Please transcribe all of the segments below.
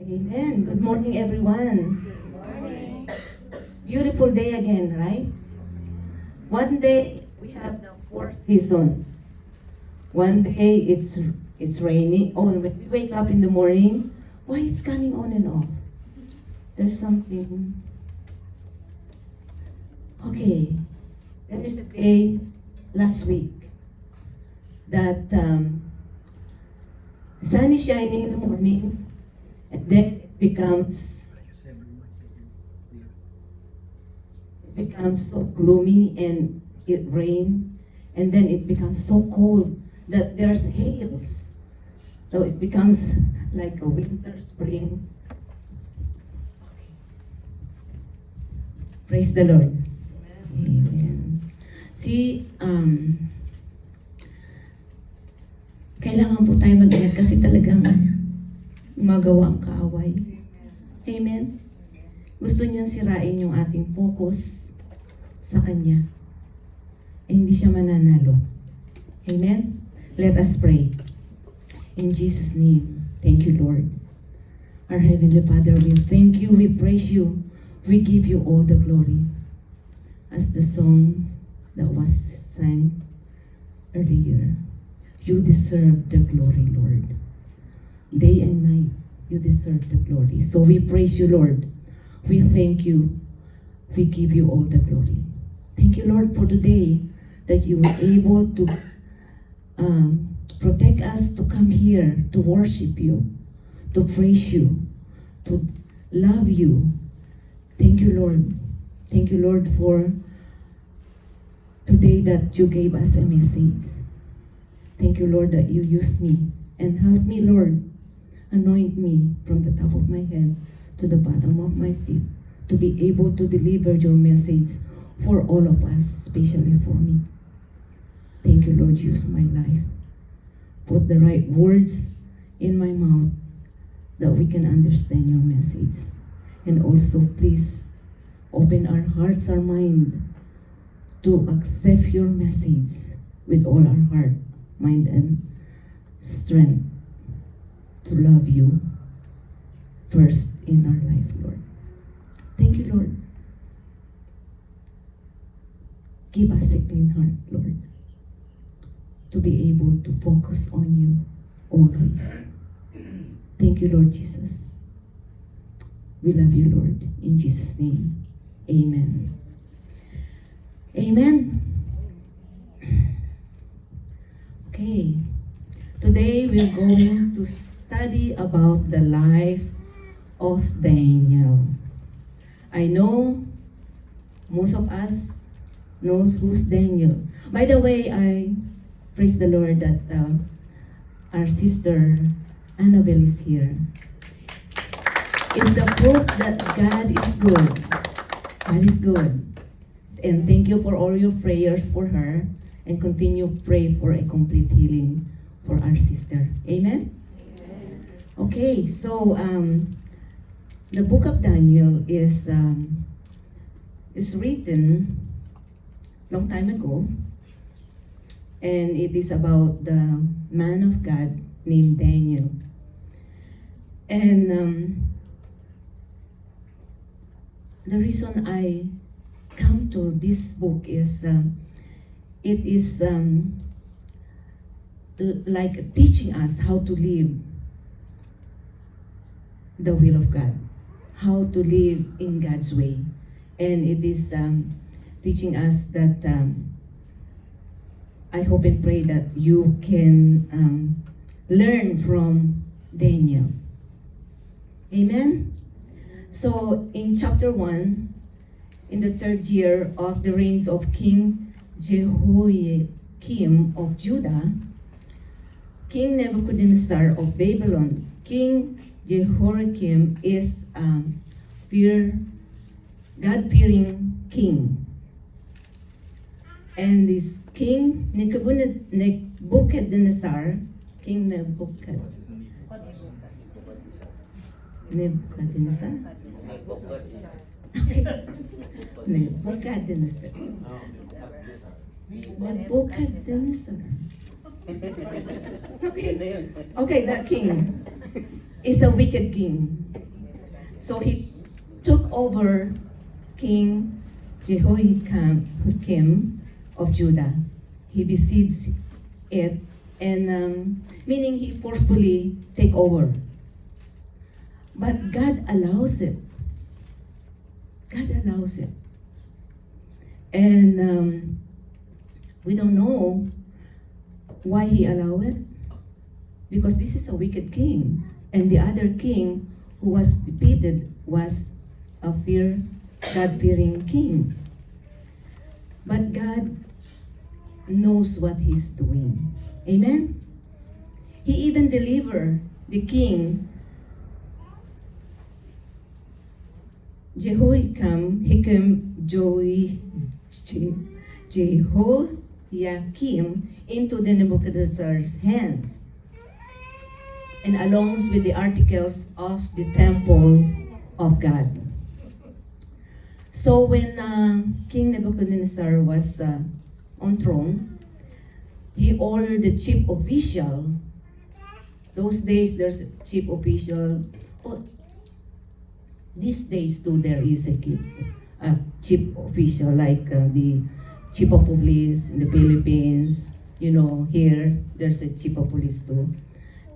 Amen. Good morning, everyone. Beautiful day again, right? One day we have the fourth season. One day it's raining. Oh, when we wake up in the morning, why it's coming on and off? There's something. Okay, there is a day last week that the sun is shining in the morning, and then it becomes so gloomy and it rains, and then it becomes so cold that there's hail. So it becomes like a winter, spring. Praise the Lord. Amen. See, kailangan po tayo mag-ingat kasi talagang magawa ang kaaway. Amen. Gusto niyang sirain yung ating focus sa Kanya. Eh, hindi siya mananalo. Amen? Let us pray. In Jesus' name, thank you, Lord. Our Heavenly Father, we thank you, we praise you, we give you all the glory. As the song that was sang earlier, you deserve the glory, Lord. Day and night, you deserve the glory. So we praise you, Lord. We thank you. We give you all the glory. Thank you, Lord, for today that you were able to protect us to come here to worship you, to praise you, to love you. Thank you, Lord. Thank you, Lord, for today that you gave us a message. Thank you, Lord, that you used me and help me, Lord. Anoint me from the top of my head to the bottom of my feet to be able to deliver your message for all of us, especially for me. Thank you, Lord. Use my life. Put the right words in my mouth that we can understand your message. And also, please, open our hearts, our mind, to accept your message with all our heart, mind, and strength to love you first in our life, Lord. Thank you, Lord. Give us a clean heart, Lord, to be able to focus on you always. Thank you, Lord Jesus. We love you, Lord. In Jesus' name, amen. Amen. Okay. Today we're going to study about the life of Daniel. I know most of us knows who's Daniel. By the way, I praise the Lord that our sister Annabelle is here. It's the proof that God is good. God is good. And thank you for all your prayers for her, and continue pray for a complete healing for our sister. Amen? Amen. Okay, so the book of Daniel is written long time ago, and it is about the man of God named Daniel. And the reason I come to this book is it is like teaching us how to live the will of God, how to live in God's way. And it is teaching us that I hope and pray that you can learn from Daniel. Amen? So in chapter 1, in the 3rd year of the reigns of King Jehoiakim of Judah, King Nebuchadnezzar of Babylon, King Jehoiakim is God-fearing king. And this King Nebuchadnezzar, King Nebuchadnezzar? Okay. Nebuchadnezzar. Nebuchadnezzar. Okay, that king is a wicked king. So he took over King Jehoiakim of Judah. He besieged it, and meaning he forcefully take over. But God allows it. God allows it. And we don't know why he allowed it. Because this is a wicked king. And the other king who was defeated was a God-fearing king. But God knows what he's doing. Amen? He even delivered the king Jehoiakim into the Nebuchadnezzar's hands, and along with the articles of the temples of God. So when King Nebuchadnezzar was on throne, he ordered the chief official. Those days there's a chief official. Oh, these days too there is a chief official like the chief of police in the Philippines. You know, here there's a chief of police too.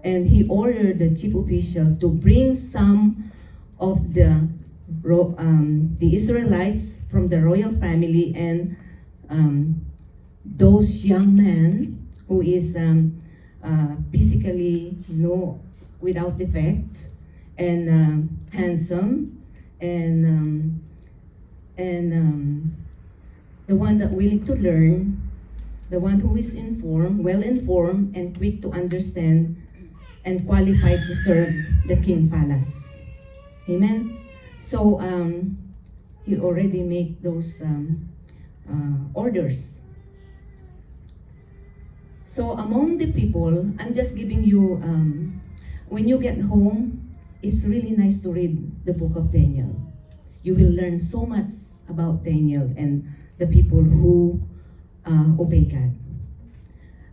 And he ordered the chief official to bring some of the Israelites from the royal family and those young men who is physically without defect and handsome and the one that willing to learn, the one who is well informed and quick to understand and qualified to serve the king palace. Amen. So he already made those orders. So among the people, I'm just giving you, when you get home, it's really nice to read the book of Daniel. You will learn so much about Daniel and the people who obey God.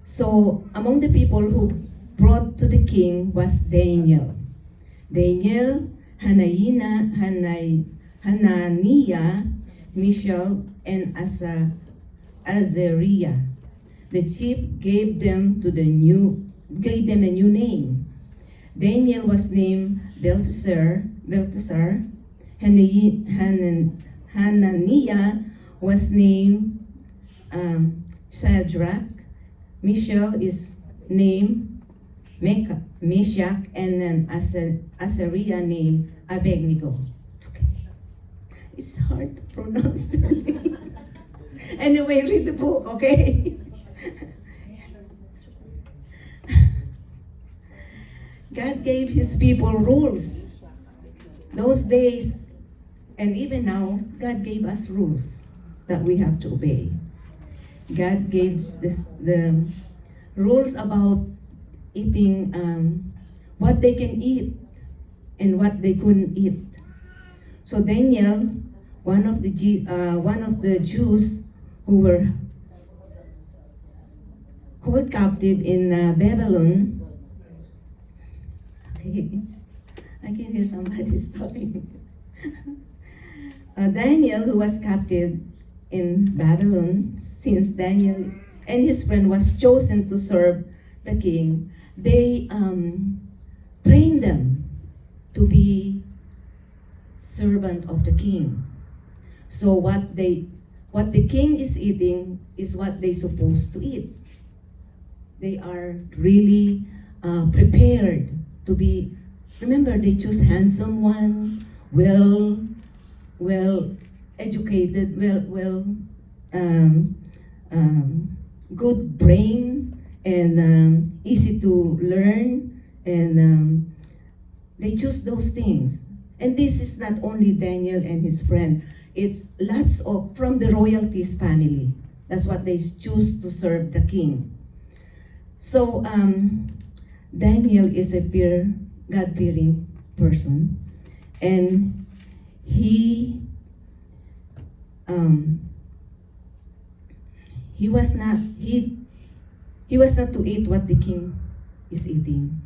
So among the people who brought to the king was Daniel. Daniel, Hananiah, Mishael, and Azariah. The chief gave them a new name. Daniel was named Belteshazzar. Hananiah was named Shadrach. Mishael is named Meshach, and then Azariah named Abednego. Okay. It's hard to pronounce the name. Anyway, read the book, okay? God gave his people rules. Those days, and even now, God gave us rules that we have to obey. God gave the rules about eating, what they can eat and what they couldn't eat. So Daniel, one of the Jews who were held captive in Babylon. Okay, I can hear somebody talking. Daniel, who was captive in Babylon, since Daniel and his friend was chosen to serve the king, they trained them to be servant of the king. So what the king is eating is what they supposed to eat. They are really prepared to be. Remember, they choose handsome one, well educated, good brain, and easy to learn, and they choose those things. And this is not only Daniel and his friend, it's lots of from the royalties family. That's what they choose to serve the king. So Daniel is a God-fearing person, and he was not to eat what the king is eating,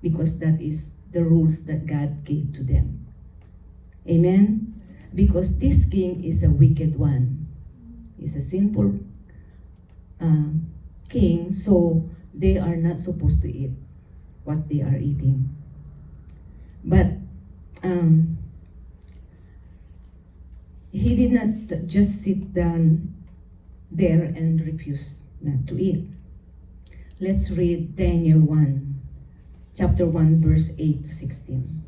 because that is the rules that God gave to them. Amen? Because this king is a wicked one. He's a sinful king, so they are not supposed to eat what they are eating. But he did not just sit down there and refuse not to eat. Let's read Daniel 1, chapter 1, verse 8 to 16.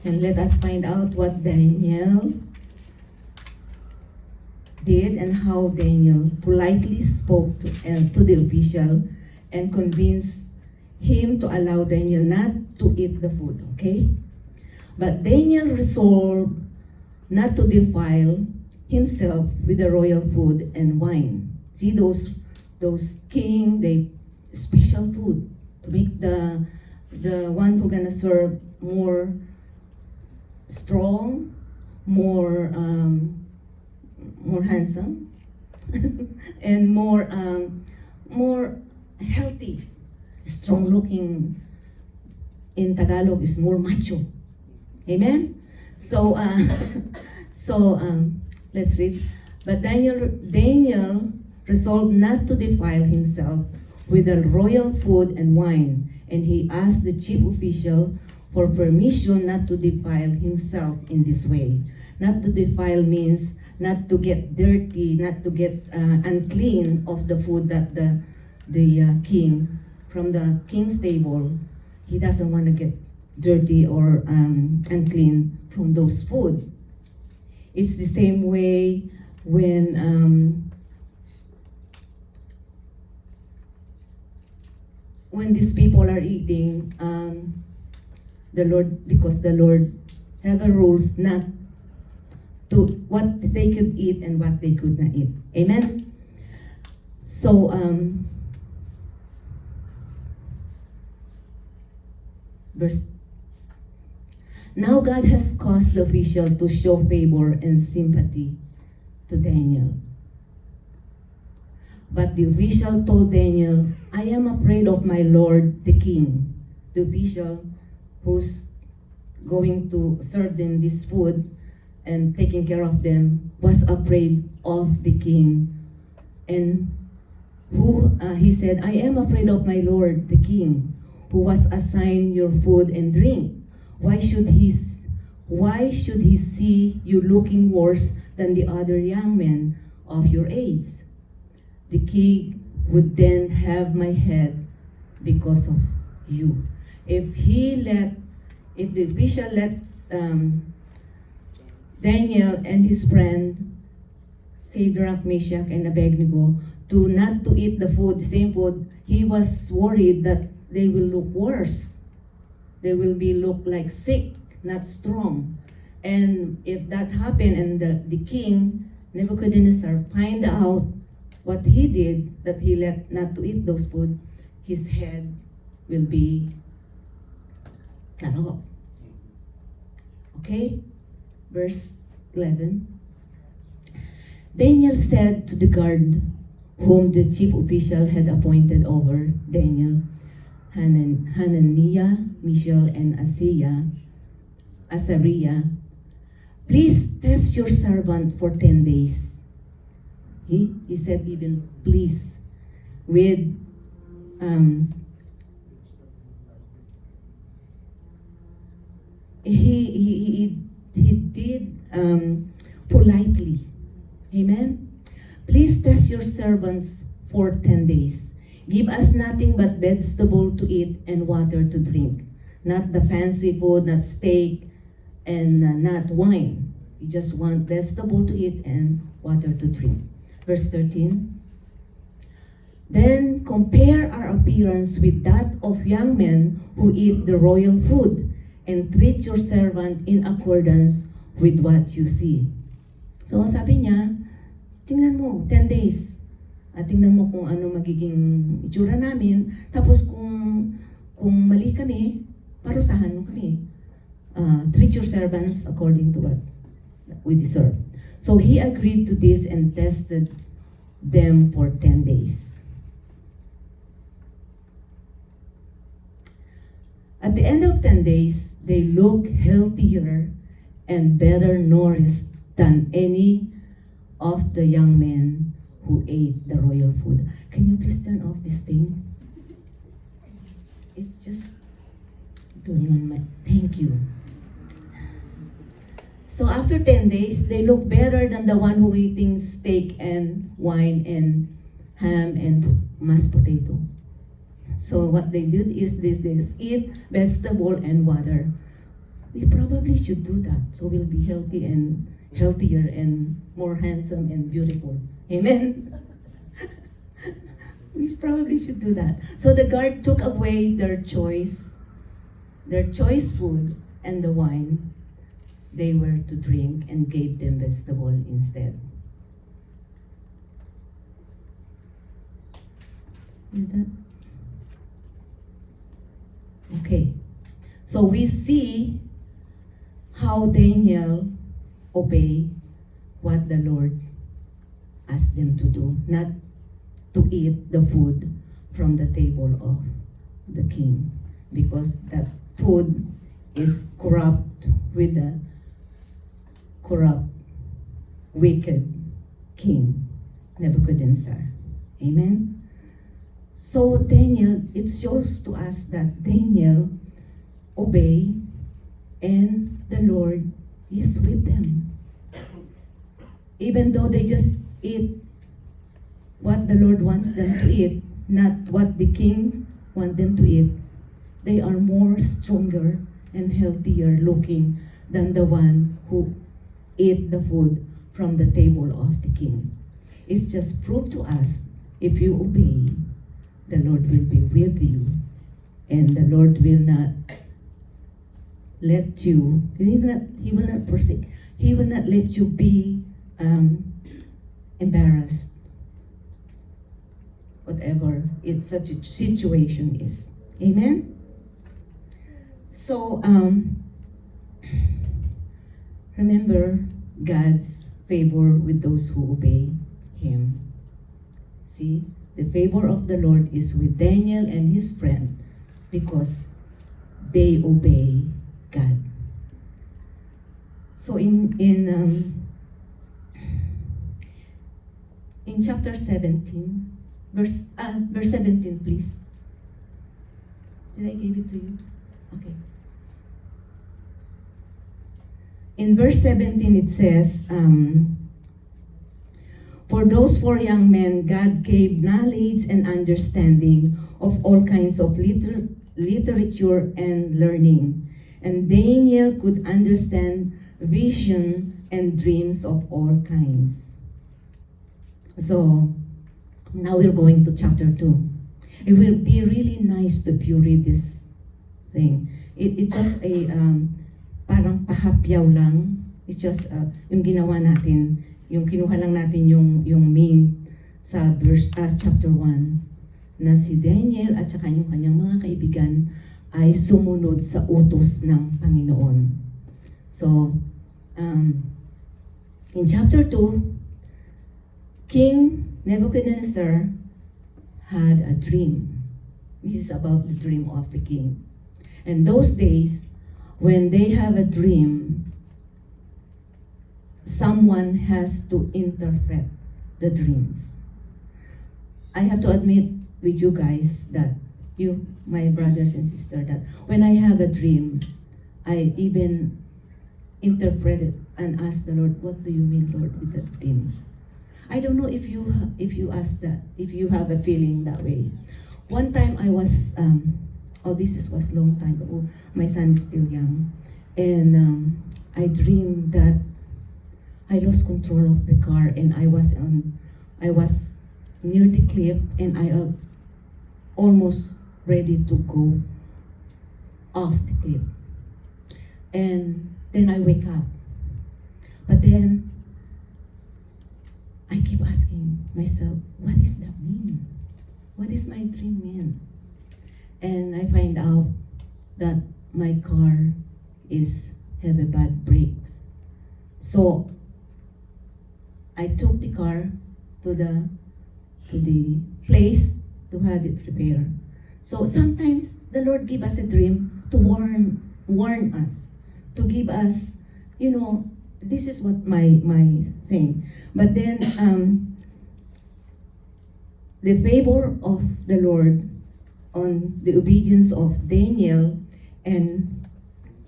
And let us find out what Daniel did and how Daniel politely spoke to the official and convinced him to allow Daniel not to eat the food, okay? But Daniel resolved not to defile himself with the royal food and wine. See those king, they special food to make the one who gonna serve more strong, more handsome, and more healthy. Strong looking in Tagalog is more macho. Amen? So let's read. But Daniel resolved not to defile himself with the royal food and wine, and he asked the chief official for permission not to defile himself in this way. Not to defile means not to get dirty, not to get unclean of the food that the king, from the king's table, he doesn't want to get dirty or unclean from those food. It's the same way when these people are eating, the Lord, because the Lord have a rules not to what they could eat and what they could not eat. Amen? So, now God has caused the official to show favor and sympathy to Daniel. But the official told Daniel, I am afraid of my lord the king. The official who's going to serve them this food and taking care of them was afraid of the king. And he said, I am afraid of my lord the king, who was assigned your food and drink. Why should he see you looking worse than the other young men of your age? The king would then have my head because of you. If the official let Daniel and his friend Shadrach, Meshach, and Abednego not to eat the food, the same food, he was worried that they will look worse. They will look like sick, not strong. And if that happened and the king, Nebuchadnezzar, find out what he did, that he let not to eat those food, his head will be cut off. Okay? Verse 11. Daniel said to the guard whom the chief official had appointed over Daniel, Hananiah, Mishael, and Azariah, please test your servant for 10 days. He said even please with he did politely. Amen. Please test your servants for 10 days. Give us nothing but vegetable to eat and water to drink. Not the fancy food, not steak, and not wine. You just want vegetable to eat and water to drink. Verse 13. Then compare our appearance with that of young men who eat the royal food, and treat your servant in accordance with what you see. So sabi niya, tingnan mo, 10 days. At tingnan mo kung ano magiging itsura namin. Tapos kung mali kami, parusahan mo kami. Treat your servants according to what we deserve. So he agreed to this and tested them for 10 days. At the end of 10 days, they look healthier and better nourished than any of the young men who ate the royal food. Can you please turn off this thing? It's just doing on my... Thank you. So after 10 days, they look better than the one who eating steak and wine and ham and mashed potato. So what they did is this, eat vegetable and water. We probably should do that, so we'll be healthy and healthier and more handsome and beautiful. Amen? We probably should do that. So the guard took away their choice food and the wine they were to drink and gave them vegetable instead. Is that? Okay. So we see how Daniel obeyed what the Lord asked them to do, not to eat the food from the table of the king, because that food is corrupt with the corrupt, wicked king, Nebuchadnezzar. Amen? So Daniel, it shows to us that Daniel obeyed and the Lord is with them. Even though they just eat what the Lord wants them to eat, not what the king wants them to eat, they are more stronger and healthier looking than the one who ate the food from the table of the king. It's just proof to us, if you obey, the Lord will be with you, and the Lord will not let you, He will not forsake, He will not let you be embarrassed, whatever such a situation is. Amen? So, remember God's favor with those who obey Him. See, the favor of the Lord is with Daniel and his friend because they obey God. So in chapter 17, verse 17, please. Did I give it to you? Okay. In verse 17 it says, for those 4 young men, God gave knowledge and understanding of all kinds of literature and learning. And Daniel could understand vision and dreams of all kinds. So, now we're going to chapter 2. It will be really nice if you read this thing. It's just a, parang pahapyaw lang. It's just yung ginawa natin, yung kinuha lang natin yung main sa chapter 1, na si Daniel at saka yung kanyang mga kaibigan ay sumunod sa utos ng Panginoon. So, in chapter 2, King Nebuchadnezzar had a dream. This is about the dream of the king. And those days, when they have a dream, someone has to interpret the dreams. I have to admit with you guys that you, my brothers and sisters, that when I have a dream, I even interpret it and ask the Lord, what do you mean, Lord, with the dreams? I don't know if you ask that, if you have a feeling that way. One time I was, was long time ago. My son is still young, and I dreamed that I lost control of the car, and I was near the cliff, and I almost ready to go off the cliff. And then I wake up, but then I keep asking myself, what does that mean? What does my dream mean? And I find out that my car have a bad brakes. So I took the car to the place to have it repaired. So sometimes the Lord give us a dream to warn us, to give us, this is what my thing. But then the favor of the Lord on the obedience of Daniel and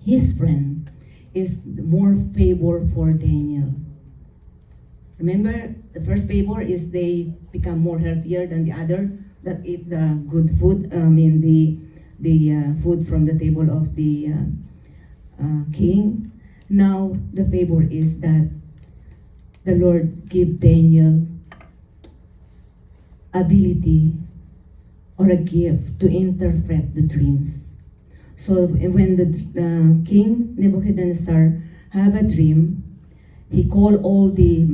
his friend is more favor for Daniel. Remember, the first favor is they become more healthier than the other that eat the good food. The food from the table of the king. Now the favor is that the Lord give Daniel ability or a gift to interpret the dreams. So when the king Nebuchadnezzar have a dream, he called all the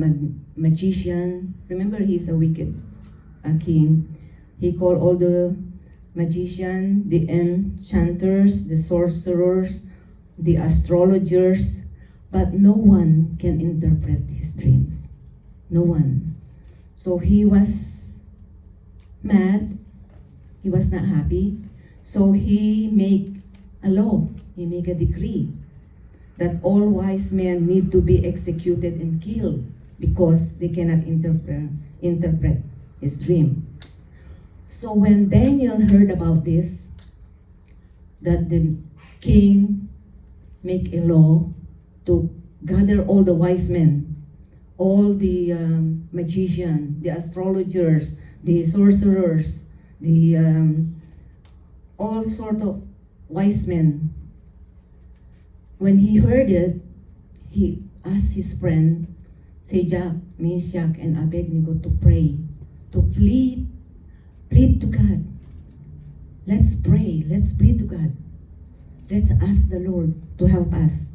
magician. Remember, he's a wicked king. He called all the magician, the enchanters, the sorcerers, the astrologers, but no one can interpret his dreams. No one. So he was mad. He was not happy. So he make a law. He make a decree that all wise men need to be executed and killed because they cannot interpret his dream. So when Daniel heard about this, that the king make a law to gather all the wise men, all the magicians, the astrologers, the sorcerers, the all sort of wise men. When he heard it, he asked his friend, Shadrach, Meshach, and Abednego to pray, to plead to God. Let's pray, let's plead to God. Let's ask the Lord to help us.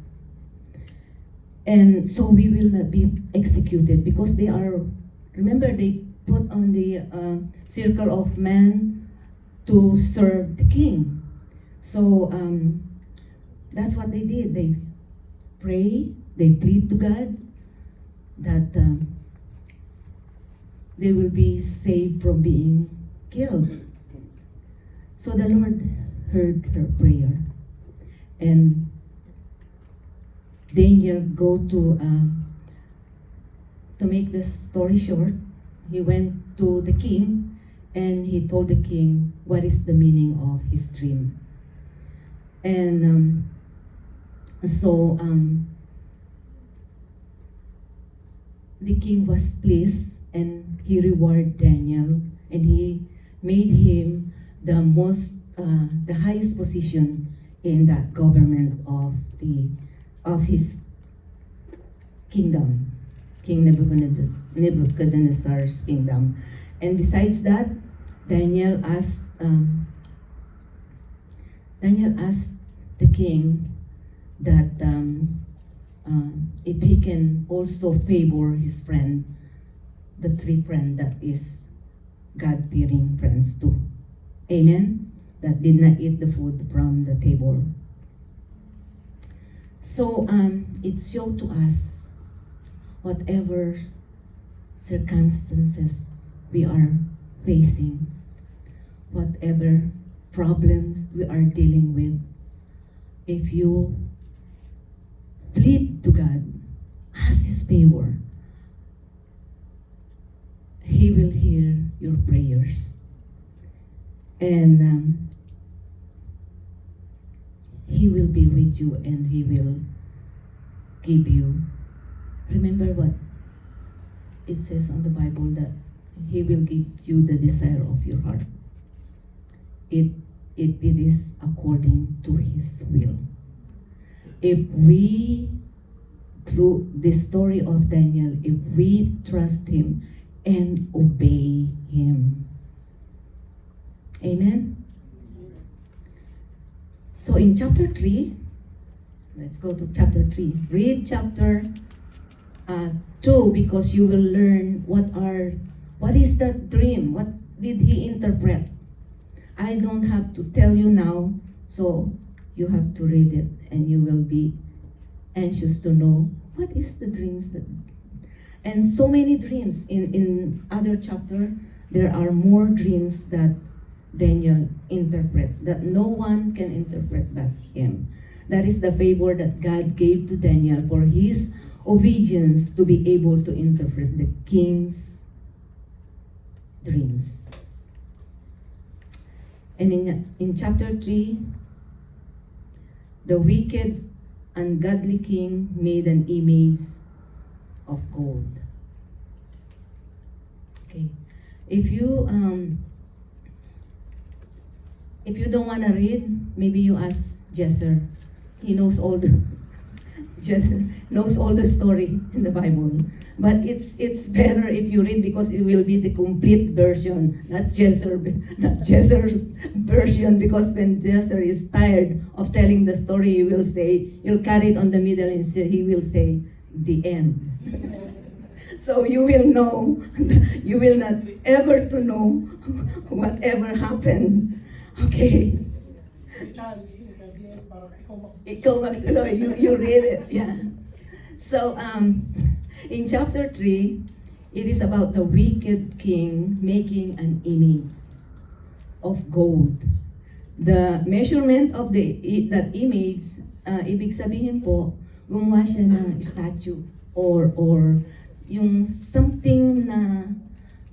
And so we will not be executed because they are, remember they put on the circle of men to serve the king. So that's what they did. They pray, they plead to God that they will be saved from being killed. So the Lord heard her prayer. And Daniel go to make the story short, he went to the king and he told the king what is the meaning of his dream. And the king was pleased and he rewarded Daniel and he made him the most, the highest position in that government of his kingdom, King Nebuchadnezzar's kingdom. And besides that, Daniel asked the king that if he can also favor his friend, the three friends that is God-fearing friends too. Amen? That did not eat the food from the table. So it showed to us whatever circumstances we are facing, whatever problems we are dealing with, if you plead to God, ask His favor, He will hear your prayers. And He will be with you and He will give you. Remember what it says on the Bible, that He will give you the desire of your heart. If it is according to His will. If we, through the story of Daniel, if we trust Him and obey Him. Amen? So in chapter 3, let's go to chapter 3. Read chapter 2 because you will learn what is that dream? What did he interpret? I don't have to tell you now, so you have to read it and you will be anxious to know what is the dreams that. And so many dreams in other chapter, there are more dreams that Daniel interpret, that no one can interpret but him. That is the favor that God gave to Daniel for his obedience to be able to interpret the king's dreams. And in chapter 3, the wicked, ungodly king made an image of gold. Okay. If you don't want to read, maybe you ask Jesser. He knows all the Jesser knows all the story in the Bible. But it's better if you read, because it will be the complete version, not Jesser's version, because when Jesser is tired of telling the story, he'll carry it on the middle and he will say, the end. So you will know, you will not ever to know whatever happened. Okay. Ikaw magtuloy, you read it, yeah. So, in chapter 3, it is about the wicked king making an image of gold. The measurement of that image, ibig sabihin po, gumawa siya ng statue or yung something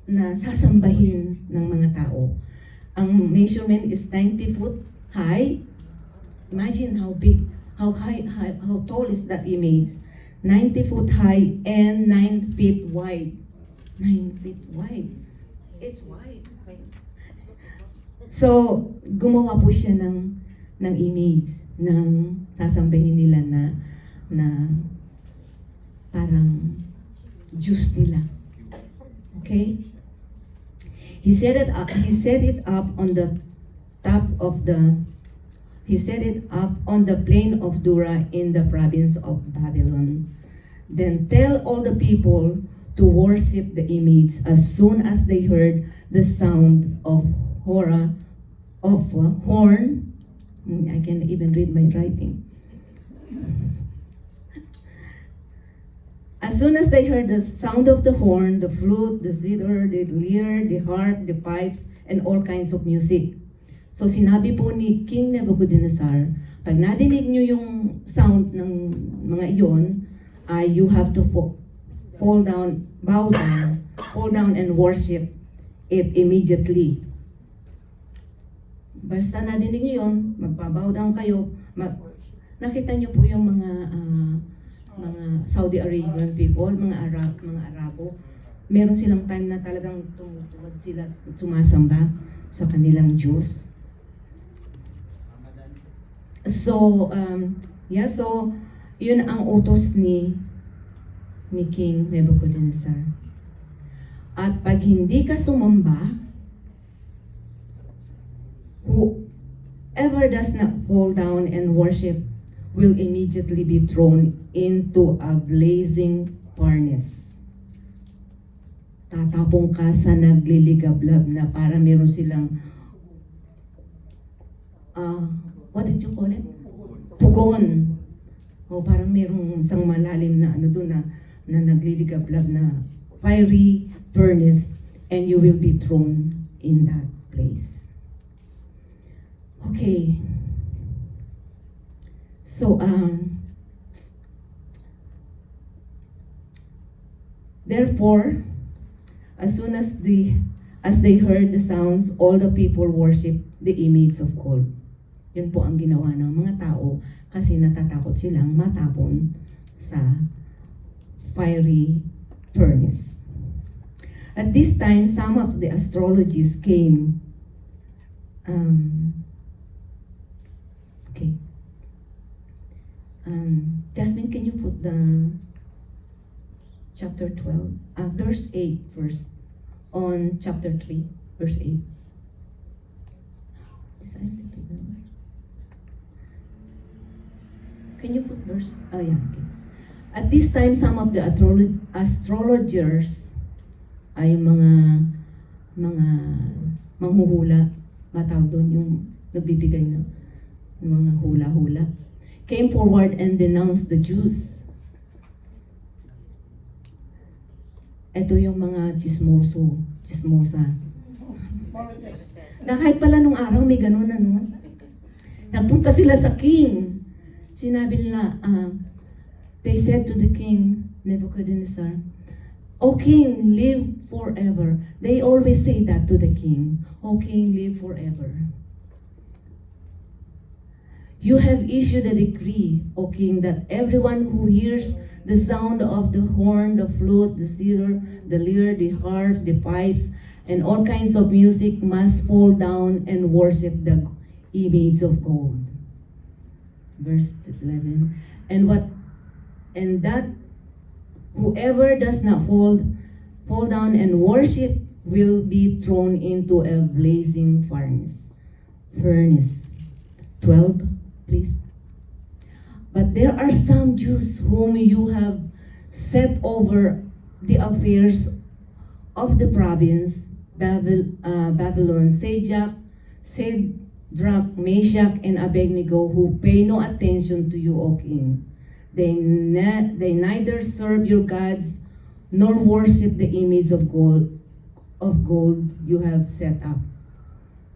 na sasambahin ng mga tao. Ang measurement is 90 foot high. Imagine how big, how tall is that image? 90 foot high and 9 feet wide. 9 feet wide. It's wide. So, gumawa po siya ng image ng sasambahin nila na parang Diyos nila. Okay? He set it up on the plain of Dura in the province of Babylon. Then tell all the people to worship the image as soon as they heard the sound of horn. I can't even read my writing. As soon as they heard the sound of the horn, the flute, the zither, the lyre, the harp, the pipes, and all kinds of music. So sinabi po ni King Nebuchadnezzar, pag nadinig nyo yung sound ng mga iyon, you have to bow down, and worship it immediately. Basta nadinig nyo yun, magpa-bow down kayo. Nakita nyo po yung mga Saudi Arabian people, mga Arabo, meron silang time na talagang tumutuwad sila, sumasamba sa kanilang Diyos. So, so yun ang utos ni King Nebuchadnezzar. At pag hindi ka sumamba, whoever does not fall down and worship will immediately be thrown into a blazing furnace. Tatapong ka sa nagliligablab na para meron silang what did you call it? Pugon. O parang merong isang malalim na doon na nagliligablab na fiery furnace, and you will be thrown in that place. Okay. So, therefore, as soon as they heard the sounds, all the people worship the image of gold. Yun po ang ginawa ng mga tao kasi natatakot silang matapon sa fiery furnace. At this time, some of the astrologists came. Okay. Jasmine, can you put the chapter 12, verse 8 first, on chapter 3, verse 8. Can you put verse? Oh yeah, okay. At this time, some of the astrologers ay mga manghuhula, matawag doon yung nagbibigay ng mga hula-hula, came forward and denounced the Jews. Ito yung mga chismosa. Na kahit pala nung araw may ganun, ano? Nagpunta sila sa king. Sinabi nila, they said to the king, Nebuchadnezzar, O king, live forever. They always say that to the king. O king, live forever. You have issued a decree, O king, that everyone who hears the sound of the horn, the flute, the zither, the lyre, the harp, the pipes, and all kinds of music must fall down and worship the image of gold. Verse 11. And that whoever does not fall down and worship will be thrown into a blazing furnace. 12, please. But there are some Jews whom you have set over the affairs of the province, Babylon, Shadrach, Meshach, and Abednego, who pay no attention to you, O king. They neither serve your gods nor worship the image of gold you have set up.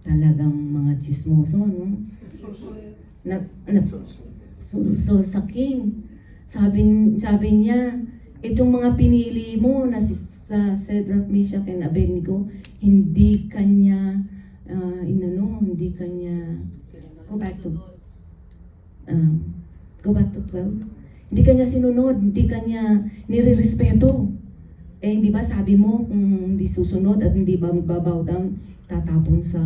Talagang mga chismoso, no? So sa king, sabi niya, itong mga pinili mo na sa Shadrach, Meshach, and Abednego, hindi kanya go back to 12. Hindi kanya sinunod, hindi kanya nire-respeto. Hindi ba sabi mo kung hindi susunod at hindi ba magbabow down, tatapon sa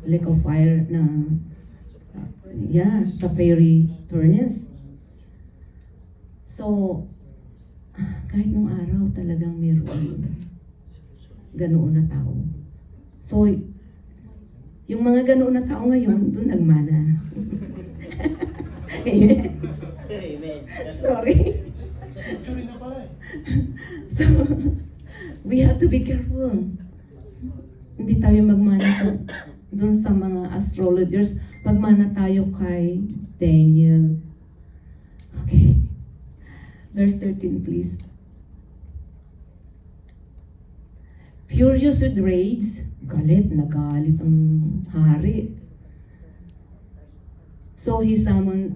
lake of fire na sa fiery furnace. So, kahit nung araw talagang mayroon ganoon na tao. So, yung mga ganoon na tao ngayon, doon nagmana. Amen. Sorry. So, we have to be careful. Hindi tayo magmana doon sa mga astrologers. Magmana tayo kay Daniel. Okay. Verse 13, please. Furious with rage, galit na galit ang hari. So he summoned,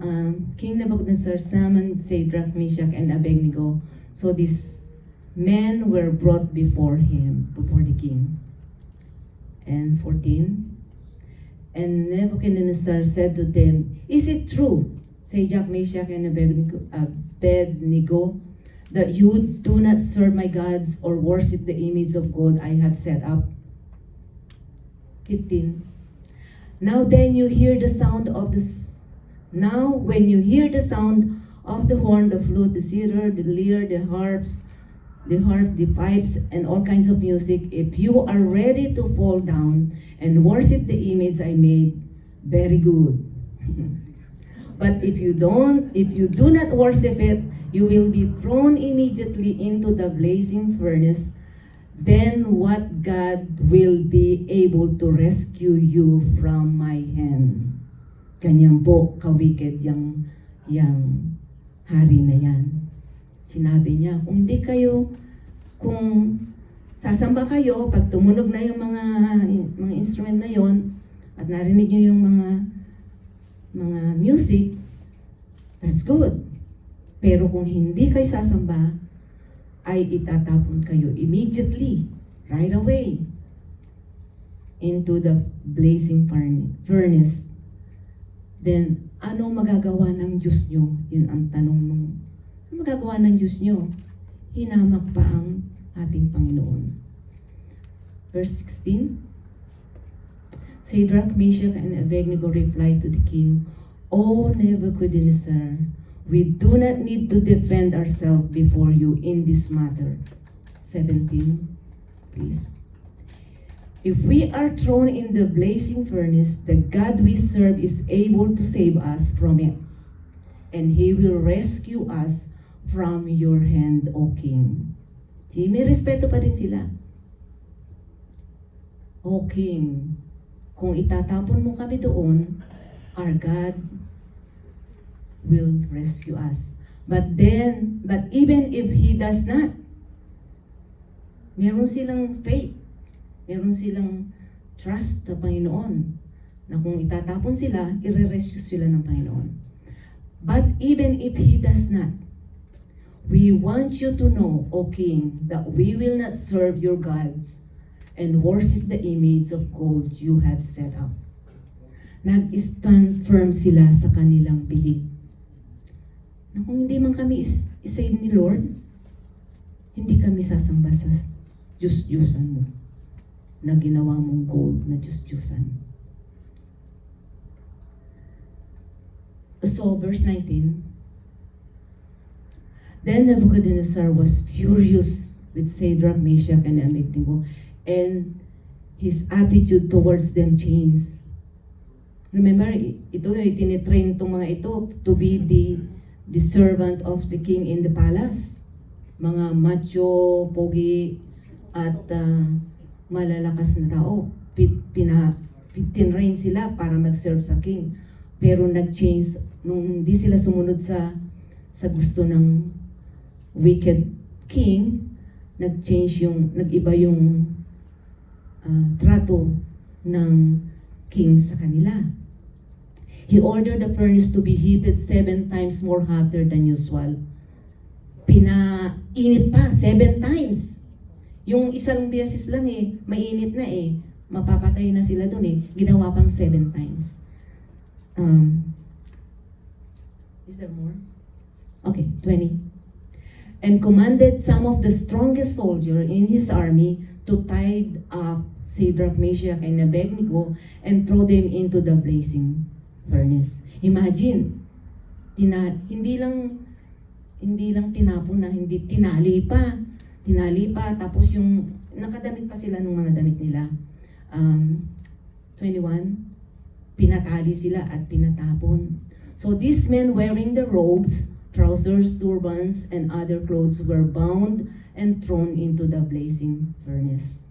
King Nebuchadnezzar summoned Shadrach, Meshach, and Abednego. So these men were brought before the king. And 14, and Nebuchadnezzar said to them, Is it true, Shadrach, Meshach, and Abednego, that you do not serve my gods or worship the image of gold I have set up? 15. Now when you hear the sound of the horn, the flute, the zither, the lyre, the harp, the pipes, and all kinds of music, if you are ready to fall down and worship the image I made, very good. But if you do not worship it, you will be thrown immediately into the blazing furnace. Then what God will be able to rescue you from my hand? Ganyan po ka-wicked yang hari na yan. Sinabi niya, kung sasamba kayo, pag tumunog na yung mga instrument na yon at narinig niyo yung mga music, that's good. Pero kung hindi kayo sasamba, ay itatapon kayo immediately, right away, into the blazing furnace. Then, ano magagawa ng Diyos nyo? Yun ang tanong nung, ano magagawa ng Diyos nyo? Hinamak pa ang ating Panginoon. Verse 16, Shadrach, Meshach, and Abednego replied to the king, O Nebuchadnezzar, we do not need to defend ourselves before you in this matter. 17, please. If we are thrown in the blazing furnace, the God we serve is able to save us from it, and He will rescue us from your hand, O King. See, may respeto pa rin sila. O King, kung itatapon mo kami doon, our God will rescue us. But even if He does not, meron silang faith. Meron silang trust sa Panginoon na kung itatapon sila, i-rescue sila ng Panginoon. But even if He does not, we want you to know, O King, that we will not serve your gods and worship the image of gold you have set up. Nag-stand firm sila sa kanilang belief. Na kung hindi man kami isave ni Lord, hindi kami sasamba sa Diyos-Diyusan mo na ginawa mong gold na Diyos-Diyusan. So, verse 19, Then Nebuchadnezzar was furious with Shadrach, Meshach, and Abednego, and his attitude towards them changed. Remember, ito tinitrain itong mga ito to be the servant of the king in the palace. Mga macho, pogi, at malalakas na tao. Tinrain sila para mag-serve sa king. Pero nag-change nung hindi sila sumunod sa gusto ng wicked king, nag-iba yung trato ng king sa kanila. He ordered the furnace to be heated 7 times more hotter than usual. Pinainit pa 7 times. Yung isang beses lang mainit na mapapatay na sila doon Ginawa pang 7 times. Is there more? Okay, 20. And commanded some of the strongest soldiers in his army to tie up Shadrach, Meshach, and Abednego and throw them into the blazing furnace. Imagine, hindi lang tinapon na, hindi tinali pa, tapos yung nakadamit pa sila ng mga damit nila. 21, pinatali sila at pinatapon. So these men wearing the robes, trousers, turbans, and other clothes were bound and thrown into the blazing furnace.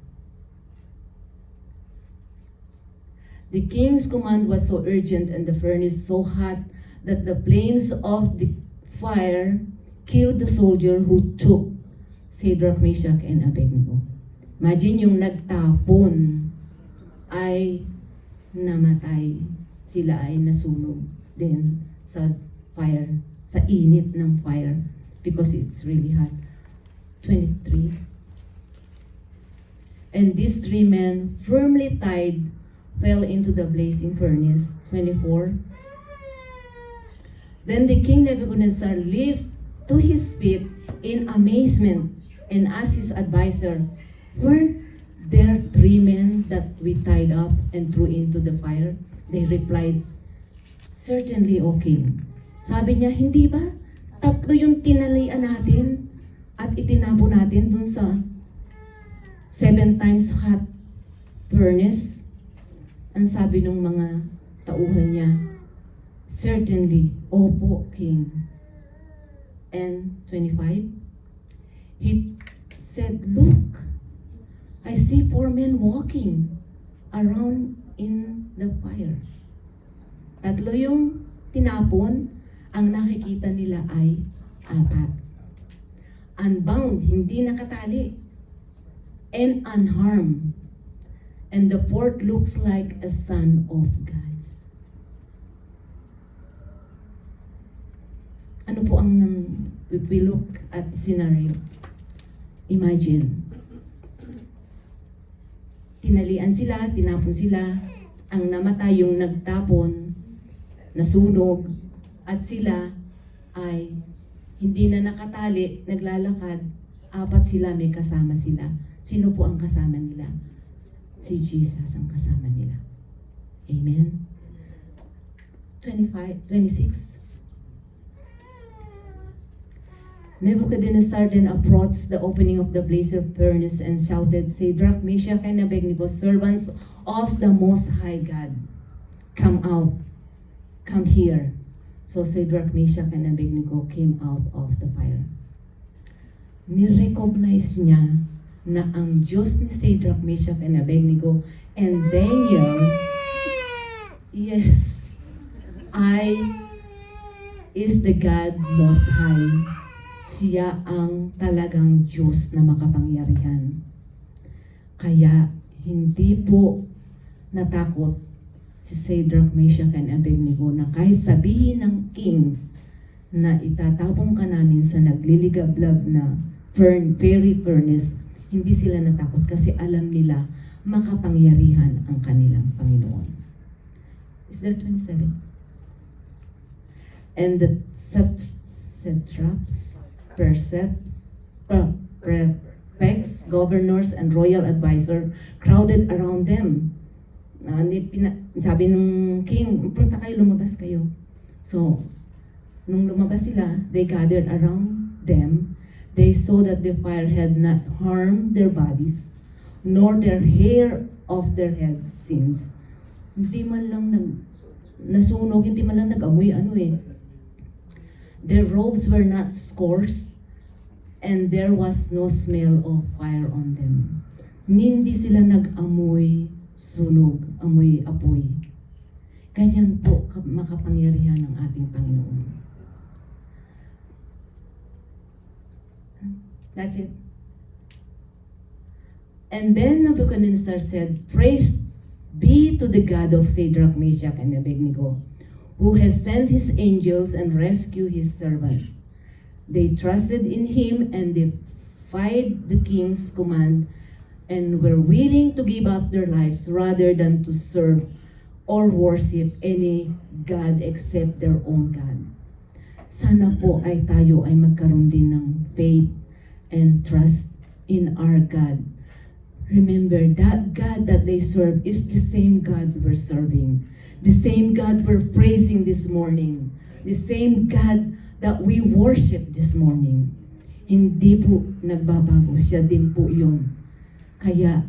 The king's command was so urgent and the furnace so hot that the flames of the fire killed the soldier who took Shadrach, Meshach, and Abednego. Imagine yung nagtapon ay namatay. Sila ay nasunog din sa fire, sa init ng fire because it's really hot. 23. And these 3 men, firmly tied, fell into the blazing furnace. 24. Then the king Nebuchadnezzar leaped to his feet in amazement and asked his advisor, "Weren't there 3 men that we tied up and threw into the fire?" They replied, "Certainly, O king." Sabi niya, hindi ba? 3 yung tinalian natin at itinapo natin dun sa 7 times hot furnace. Ang sabi ng mga tauhan niya, "Certainly, opo, king." And 25, he said, "Look, I see 4 men walking around in the fire." 3 yung tinapon, ang nakikita nila ay 4. Unbound, hindi nakatali, and unharmed. And the 4th looks like a son of God. Ano po ang, if we look at the scenario, imagine, tinalian sila, tinapon sila, ang namatay yung nagtapon, nasunog, at sila ay hindi na nakatali, naglalakad, 4 sila, may kasama sila. Sino po ang kasama nila? Si Jesus ang kasama nila. Amen. 26. Nebuchadnezzar then approached the opening of the blazing furnace and shouted, "Shadrach, Meshach, and Abednego, servants of the Most High God, come out, come here." So Shadrach, Meshach, and Abednego came out of the fire. Nirecognize niya na ang Diyos ni Shadrach, Meshach, and Abednego and Daniel, yes, is the God Most High. Siya ang talagang Diyos na makapangyarihan. Kaya hindi po natakot si Shadrach, Meshach, and Abednego na kahit sabihin ng king na itatapong ka namin sa nagliligablab na fiery furnace, hindi sila natakot kasi alam nila makapangyarihan ang kanilang Panginoon. Is there 27? And the satraps, prefects, governors, and royal advisor crowded around them. Sabi ng king, punta kayo, lumabas kayo. So, nung lumabas sila, they gathered around them. They saw that the fire had not harmed their bodies, nor their hair of their head since. Hindi man lang nasunog, hindi man lang nag-amoy Their robes were not scorched, and there was no smell of fire on them. Hindi sila nag-amoy sunog, amoy apoy. Ganyan po makapangyarihan ng ating Panginoon. That's it. And then Nebuchadnezzar said, "Praise be to the God of Shadrach, Meshach, and Abednego, who has sent his angels and rescued his servant. They trusted in him and defied the king's command and were willing to give up their lives rather than to serve or worship any God except their own God." Sana po ay tayo ay magkaroon din ng faith and trust in our God. Remember, that God that they serve is the same God we're serving. The same God we're praising this morning. The same God that we worship this morning. Hindi po nagbabago. Siya din po yun. Kaya,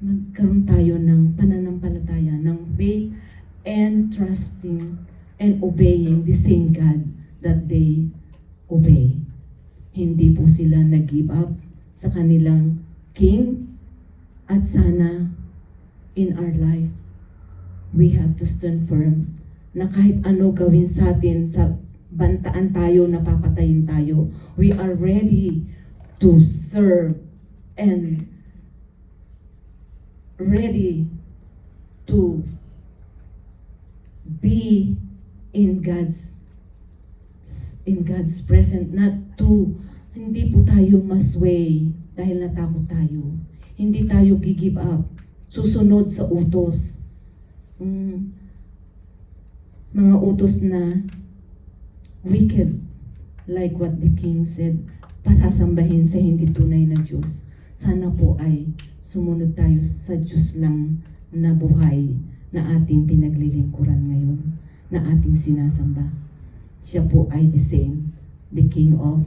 magkaroon tayo ng pananampalataya, ng faith and trusting and obeying the same God that they obey. Hindi po sila nag-give up sa kanilang king. At sana, in our life, we have to stand firm na kahit ano gawin sa atin, sa bantaan tayo, napapatayin tayo, we are ready to serve and ready to be in God's presence, not to, hindi po tayo masway dahil natakot tayo. Hindi tayo give up, susunod sa utos. Mga utos na wicked, like what the king said, pasasambahin sa hindi tunay na Diyos. Sana po ay sumunod tayo sa Diyos lang na buhay na ating pinaglilingkuran ngayon, na ating sinasamba. Siya po ay the same, the King of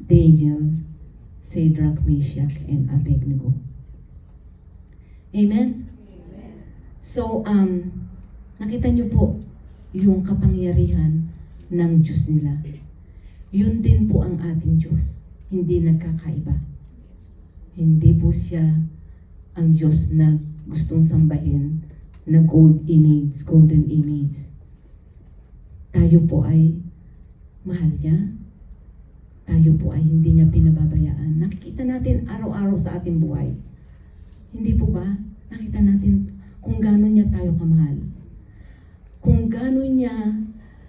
Daniel, Shadrach, Meshach, and Abednego. Amen? Amen. So, nakita niyo po yung kapangyarihan ng Diyos nila. Yun din po ang ating Diyos. Hindi nagkakaiba. Hindi po siya ang Diyos na gustong sambahin na golden image. Tayo po ay mahal niya. Tayo po ay hindi niya pinababayaan. Nakikita natin araw-araw sa ating buhay. Hindi po ba? Nakita natin kung gaano niya tayo kamahal. Kung gaano niya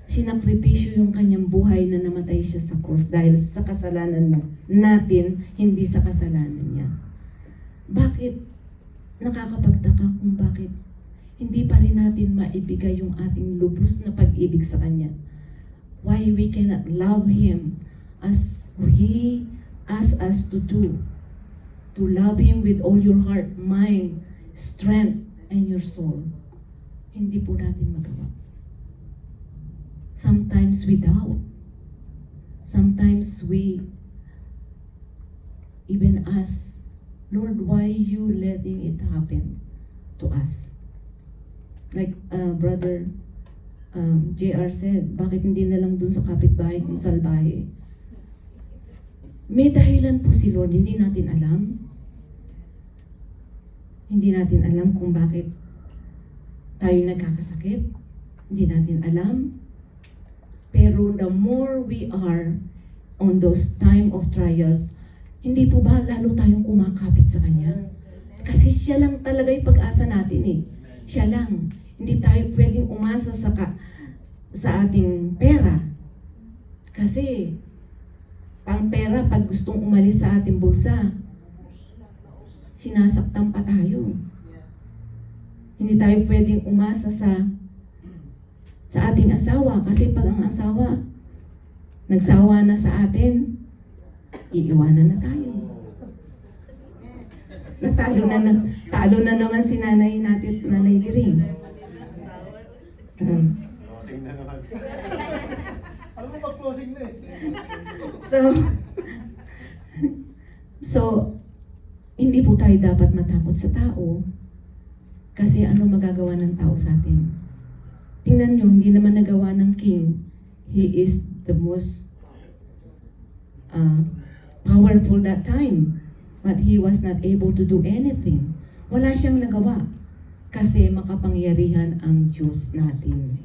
sinakripisyo yung kanyang buhay na namatay siya sa krus dahil sa kasalanan natin, hindi sa kasalanan niya. Bakit nakakapagtaka kung bakit hindi pa rin natin maibigay yung ating lubos na pag-ibig sa Kanya? Why we cannot love Him as He asked us to do? To love Him with all your heart, mind, strength, and your soul. Hindi po natin magawa. Sometimes we doubt. Sometimes we even ask, Lord, why you letting it happen to us? Like Brother JR said, bakit hindi na lang dun sa kapitbahay kung salbahe? May dahilan po si Lord, hindi natin alam. Hindi natin alam kung bakit tayo nagkakasakit. Hindi natin alam. Pero the more we are on those time of trials, hindi po ba lalo tayong kumakapit sa Kanya? Kasi siya lang talaga yung pag-asa natin eh. Siya lang. Hindi tayo pwedeng umasa sa ating pera. Kasi, pang pera, pag gustong umalis sa ating bulsa, sinasaktan pa tayo. Hindi tayo pwedeng umasa sa ating asawa. Kasi pag ang asawa, nagsawa na sa atin, iiwanan na tayo. Talo na naman si nanay natin, nanay Giring. Closing na naman. Alam mo pag-closing na eh. So, hindi po tayo dapat matakot sa tao kasi ano magagawa ng tao sa atin. Tingnan nyo, hindi naman nagawa ng king. He is the most powerful that time. But he was not able to do anything. Wala siyang nagawa. Kasi makapangyarihan ang Diyos natin.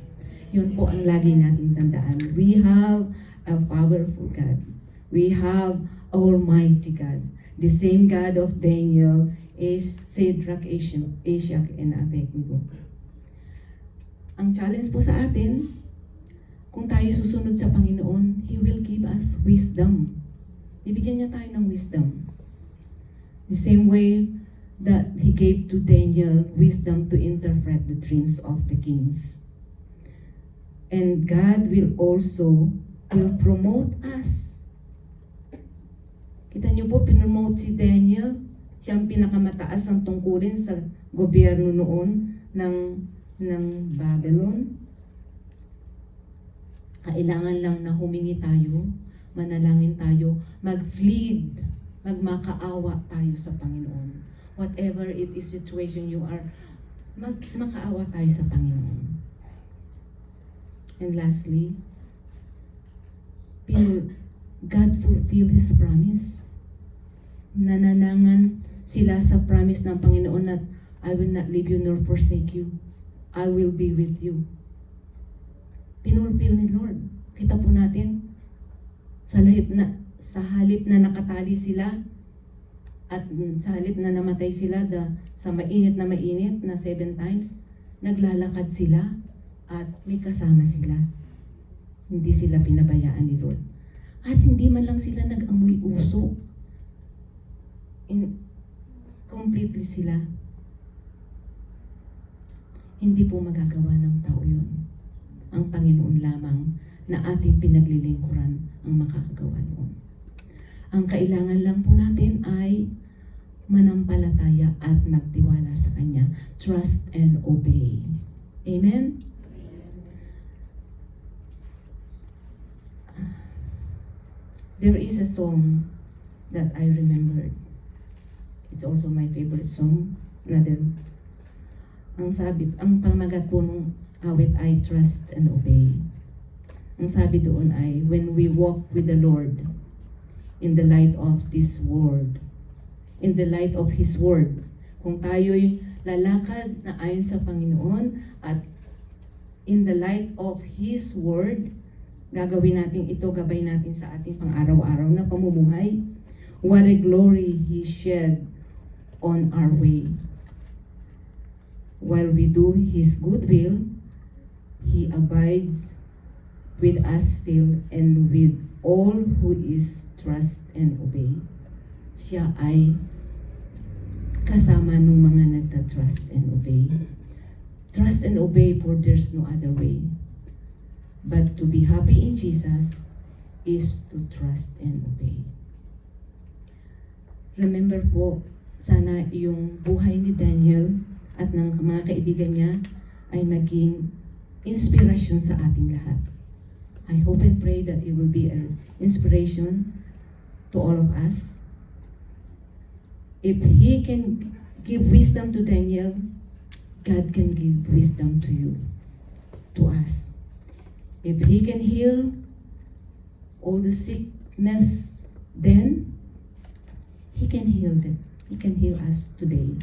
Yun po ang lagi natin tandaan. We have a powerful God. We have Almighty God. The same God of Daniel is Shadrach, Meshach, and Abednego. Ang challenge po sa atin, kung tayo susunod sa Panginoon, He will give us wisdom. Ibigyan niya tayo ng wisdom. The same way that He gave to Daniel wisdom to interpret the dreams of the kings. And God will promote us. Kita niyo po, pinromote si Daniel. Siya ang pinakamataas ang tungkulin sa gobyerno noon ng Babylon. Kailangan lang na humingi tayo, manalangin tayo, mag-plead, magmakaawa tayo sa Panginoon. Whatever it is situation you are, makaawa tayo sa Panginoon. And lastly, God fulfill His promise. Nananangan sila sa promise ng Panginoon na I will not leave you nor forsake you. I will be with you. Pinulfill ni Lord. Kita po natin, sa halip na nakatali sila at sa halip na namatay sila sa mainit na 7 times, naglalakad sila at may kasama sila. Hindi sila pinabayaan ni Lord. At hindi man lang sila nag-amoy usok. Completely sila. Hindi po magagawa ng tao yun. Ang Panginoon lamang na ating pinaglilingkuran ang makakagawa noon. Ang kailangan lang po natin ay manampalataya at magtiwala sa Kanya. Trust and obey. Amen? There is a song that I remembered. It's also my favorite song. Ang pamagat po nung awit ay trust and obey. Ang sabi doon ay, when we walk with the Lord in the light of this world, in the light of His Word, kung tayo'y lalakad na ayon sa Panginoon at in the light of His Word, gagawin natin ito, gabay natin sa ating pang-araw-araw na pamumuhay. What a glory He shed on our way. While we do His good will, He abides with us still and with all who is trust and obey. Siya ay kasama ng mga nagta-trust and obey. Trust and obey, for there's no other way. But to be happy in Jesus is to trust and obey. Remember po, sana yung buhay ni Daniel at ng mga kaibigan niya ay maging inspirasyon sa ating lahat. I hope and pray that it will be an inspiration to all of us. If He can give wisdom to Daniel, God can give wisdom to you, to us. If He can heal all the sickness then, He can heal them. He can heal us today.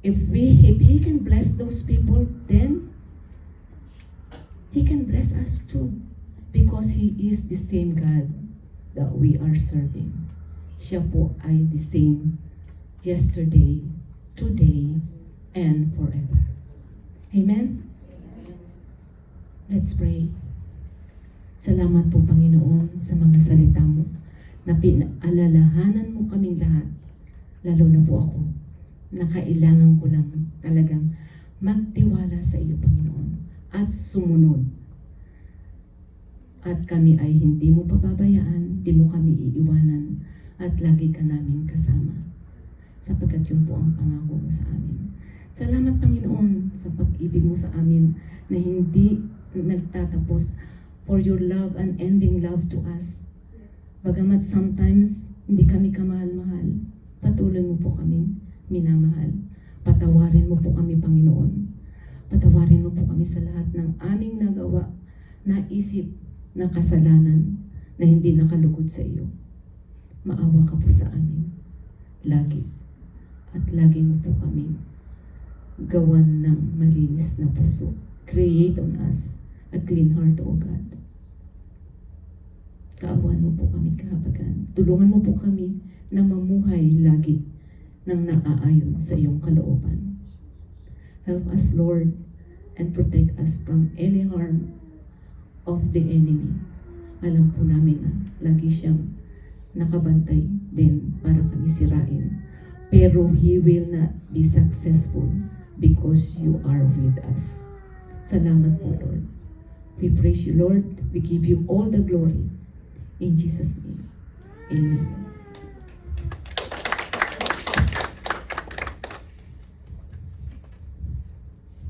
If He can bless those people, then He can bless us too, because He is the same God that we are serving. siya po ay the same yesterday, today, and forever. Amen? Let's pray. Salamat po, Panginoon, sa mga salita mo na pinaalalahanan mo kaming lahat, lalo na po ako, na kailangan ko lang talagang magtiwala sa iyo, Panginoon, at sumunod. At kami ay hindi mo pababayaan, di mo kami iiwanan, at lagi ka namin kasama. Sapagkat yun po ang pangako mo sa amin. Salamat, Panginoon, sa pag-ibig mo sa amin na hindi nagtatapos, for your love, unending love to us. Bagamat sometimes hindi kami kamahal-mahal, patuloy mo po kaming minamahal. Patawarin mo po kami, Panginoon. Patawarin mo po kami sa lahat ng aming nagawa, naisip, na kasalanan na hindi nakalugod sa iyo. Maawa ka po sa amin. Lagi. At lagi mo po kami gawan ng malinis na puso. Create on us a clean heart, O God. Kaawan mo po kami, kahabagan. Tulungan mo po kami na mamuhay lagi ng naaayon sa iyong kalooban. Help us, Lord, and protect us from any harm of the enemy. Alam po namin na lagi siyang nakabantay din para kami sirain. Pero he will not be successful because you are with us. Salamat po, Lord. We praise you, Lord. We give you all the glory. In Jesus' name. Amen.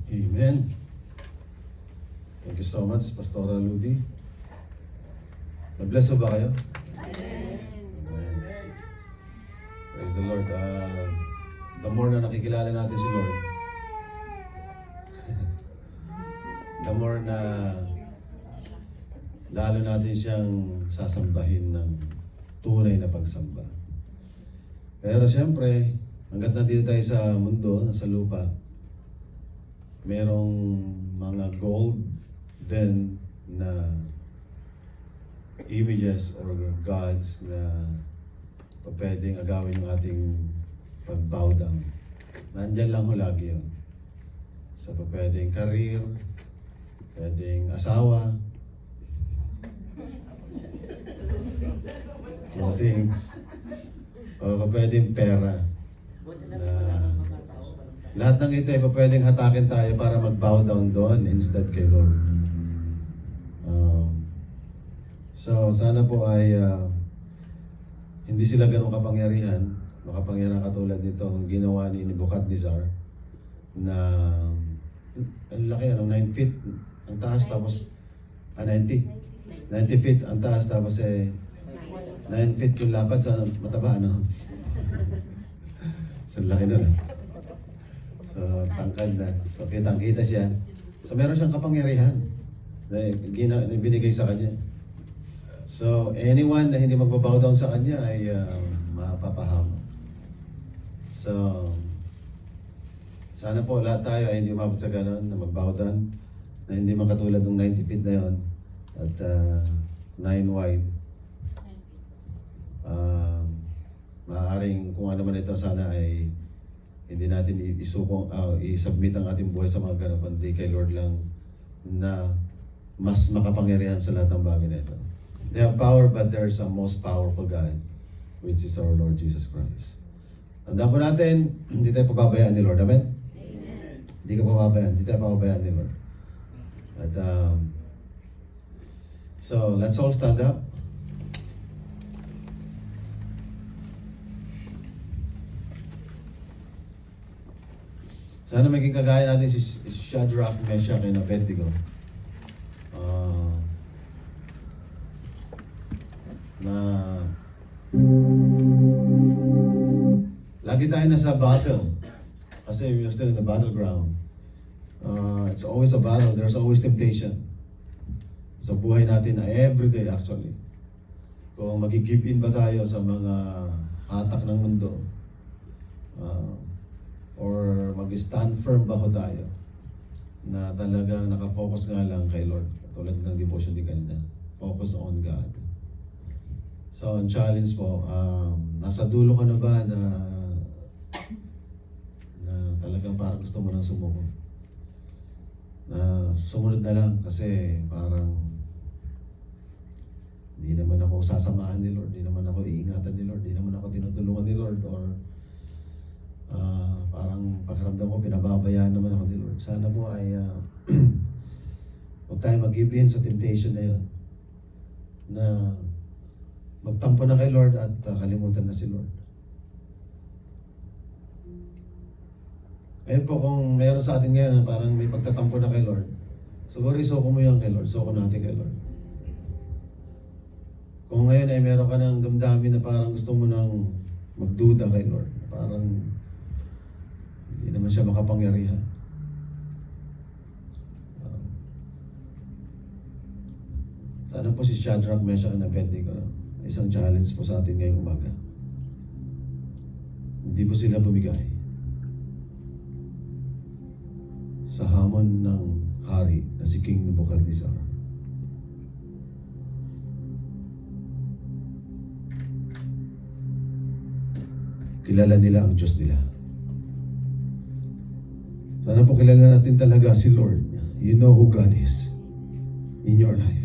Amen. Thank you so much, Pastora Ludi. Na-bless ba kayo? Amen. Praise the Lord. The more na nakikilala natin si Lord, the more na lalo natin siyang sasambahin ng tunay na pagsamba. Pero siyempre, hanggat nandito tayo sa mundo, nasa lupa, merong mga gold din na images or gods na pwedeng agawin yung ating pag-bow down. Nandyan lang ho lagi yun. So pwedeng career, pwedeng asawa, closing, o pwedeng pera. Lahat ng ito ay pwedeng hatakin tayo para mag-bow down doon instead kay Lord. So sana po ay hindi sila ganun kapangyarihan, makapangyarihan katulad nito ang ginawa ni Nebuchadnezzar na ang laki, 9 feet ang taas, tapos 90 feet ang taas, tapos 9 feet yung lapad sa mataba, ano? So laki nun. So tangkad na. So kitang-kita siya. So meron siyang kapangyarihan na binigay sa kanya. So anyone na hindi magbabow down sa kanya ay mapapahamak. So sana po lahat tayo ay hindi umabot sa ganon na mag-bow down, na hindi makatulad ng 90 feet na yon at 9 wide. Maaaring kung ano man ito, sana ay hindi natin i-submit ang ating buhay sa mga ganun, kundi kay Lord lang na mas makapangyarihan sa lahat ng bagay na ito. They have power, but there's a most powerful God, which is our Lord Jesus Christ. Tandaan po natin, hindi tayo pababayaan ni Lord. Amen? Amen. Hindi ka pababayaan. Hindi tayo pababayaan ni Lord. At, so, let's all stand up. Sana maging kagaya natin si Shadrach, Meshach, and Abednego. Na lagi tayo nasa battle kasi we're still in the battleground. It's always a battle. There's always temptation sa buhay natin na everyday actually. Kung mag-give in ba tayo sa mga hatak ng mundo, or mag-stand firm ba ho tayo na talagang nakafocus nga lang kay Lord, tulad ng devotion din kanina, focus on God. So, ang challenge po, nasa dulo ka na ba na talagang parang gusto mo nang sumuko? Na sumunod na lang kasi parang di naman ako sasamahan ni Lord, di naman ako iingatan ni Lord, di naman ako tinutulungan ni Lord, or parang pakiramdam ko pinababayaan naman ako ni Lord. Sana po ay huwag tayo mag-give in sa temptation na yun, na magtampo na kay Lord at kalimutan na si Lord. Ngayon po, kung mayroon sa atin ngayon na parang may pagtatampo na kay Lord, siguro isuko mo yan kay Lord, suko natin kay Lord. Kung ngayon ay meron ka ng damdamin na parang gusto mo nang magduda kay Lord, parang hindi naman siya makapangyarihan. Sana po si Shadrach, Meshach, and Abednego, isang challenge po sa atin ngayong umaga. Hindi po sila bumigay sa hamon ng hari na si King Nebuchadnezzar. Kilala nila ang Diyos nila. Sana po kilala natin talaga si Lord. You know who God is in your life.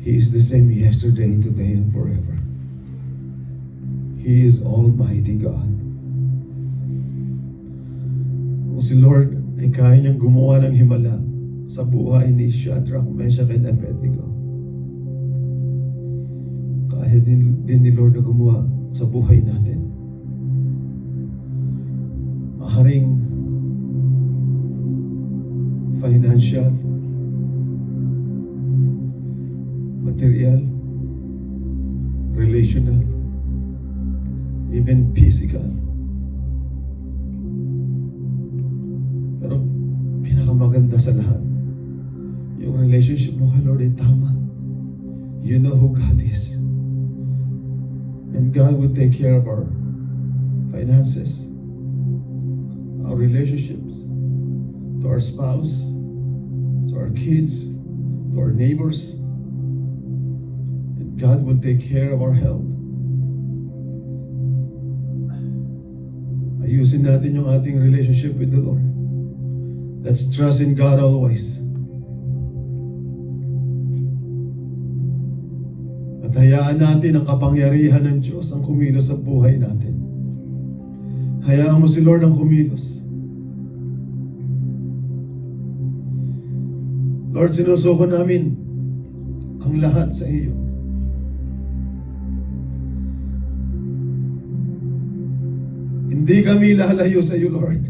He is the same yesterday, today, and forever. He is Almighty God. Kung si Lord ay kaya niyang gumawa ng himala sa buhay ni Shadrach, Meshach, and Abednego, kaya din ni Lord na gumawa sa buhay natin. Maaaring financial, material, relational, even physical. Pero pinakamaganda sa lahat, yung relationship mo kay Lord ay tama. You know who God is. And God will take care of our finances, our relationships, to our spouse, to our kids, to our neighbors. And God will take care of our health. Ayusin natin yung ating relationship with the Lord. Let's trust in God always. At hayaan natin ang kapangyarihan ng Diyos ang kumilos sa buhay natin. Hayaan mo si Lord ang kumilos. Lord, sinusuko namin ang lahat sa iyo. Hindi kami lalayo sa iyo, Lord.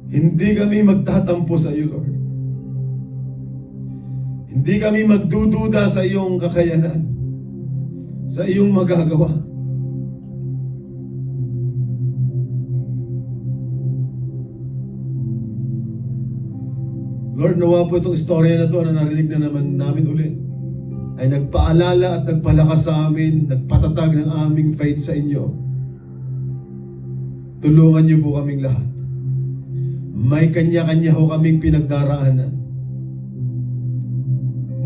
Hindi kami magtatampo sa iyo, Lord. Hindi kami magdududa sa iyong kakayanan, sa iyong magagawa. Lord, nawa po itong istorya na ito na narinig na naman namin ulit ay nagpaalala at nagpalakas sa amin, nagpatatag ng aming faith sa inyo. Tulungan niyo po kaming lahat. May kanya-kanya ho kaming pinagdaraanan.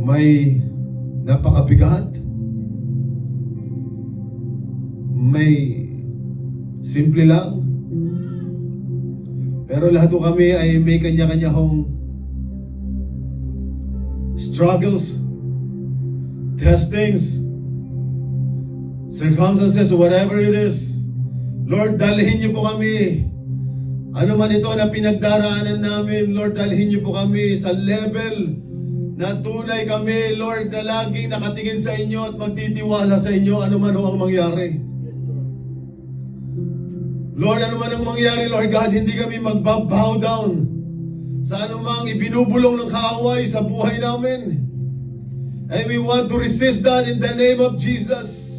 May napakabigat. May simple lang. Pero lahat ho kami ay may kanya-kanya hong struggles, testings, circumstances, whatever it is. Lord, dalhin niyo po kami. Ano man ito na pinagdaraanan namin, Lord, dalhin niyo po kami sa level na tunay kami, Lord, na laging nakatingin sa inyo at magtitiwala sa inyo, ano man ang mangyari. Lord, ano man ang mangyari, Lord God, hindi kami magbabow down sa anumang ibinubulong ng kaaway sa buhay namin. And we want to resist that in the name of Jesus.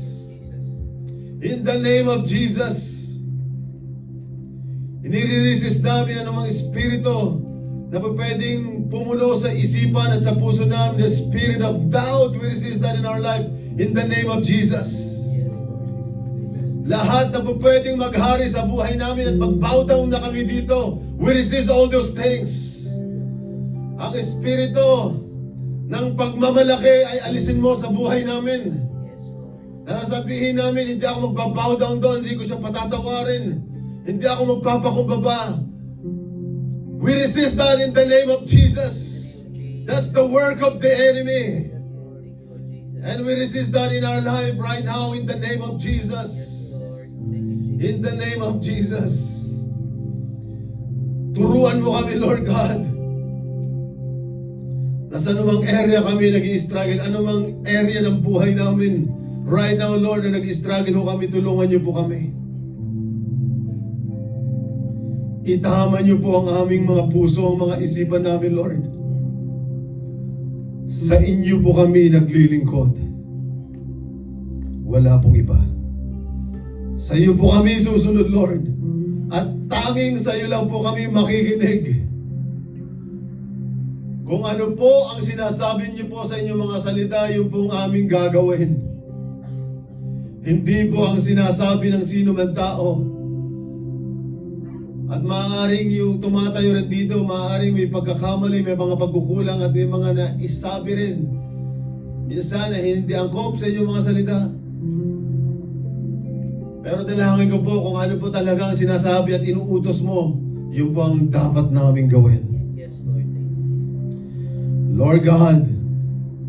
In the name of Jesus. Inire-resist namin anumang espiritu na pwedeng pumuno sa isipan at sa puso namin, the spirit of doubt. We resist that in our life in the name of Jesus. Lahat na pwedeng maghari sa buhay namin at mag-bow down na kami dito, we resist all those things. Ang espiritu ng pagmamalaki ay alisin mo sa buhay namin. Nasasabihin namin, hindi ako magbabow down doon, hindi ko siya patatawarin, hindi ako magpapakumbaba. We resist that in the name of Jesus. That's the work of the enemy. And we resist that in our life right now in the name of Jesus. In the name of Jesus. Turuan mo kami, Lord God. Nasa anumang area kami nag-i-struggle, anumang area ng buhay namin. Right now, Lord, na nag-i-struggle ho kami, tulungan niyo po kami. Itama niyo po ang aming mga puso, ang mga isipan namin, Lord. Sa inyo po kami naglilingkod. Wala pong iba. Sa iyo po kami susunod, Lord. At tanging sa iyo lang po kami makikinig. Kung ano po ang sinasabi niyo po sa inyong mga salita, yun po ang aming gagawin. Hindi po ang sinasabi ng sino man tao. At maaaring yung tumatayo rin dito, maaaring may pagkakamali, may mga pagkukulang at may mga naisabi rin. Minsan na hindi angkop sa inyong mga salita. Pero dalangin ko po kung ano po talaga ang sinasabi at inuutos mo, yun po ang dapat namin gawin. Yes, Lord. Lord God,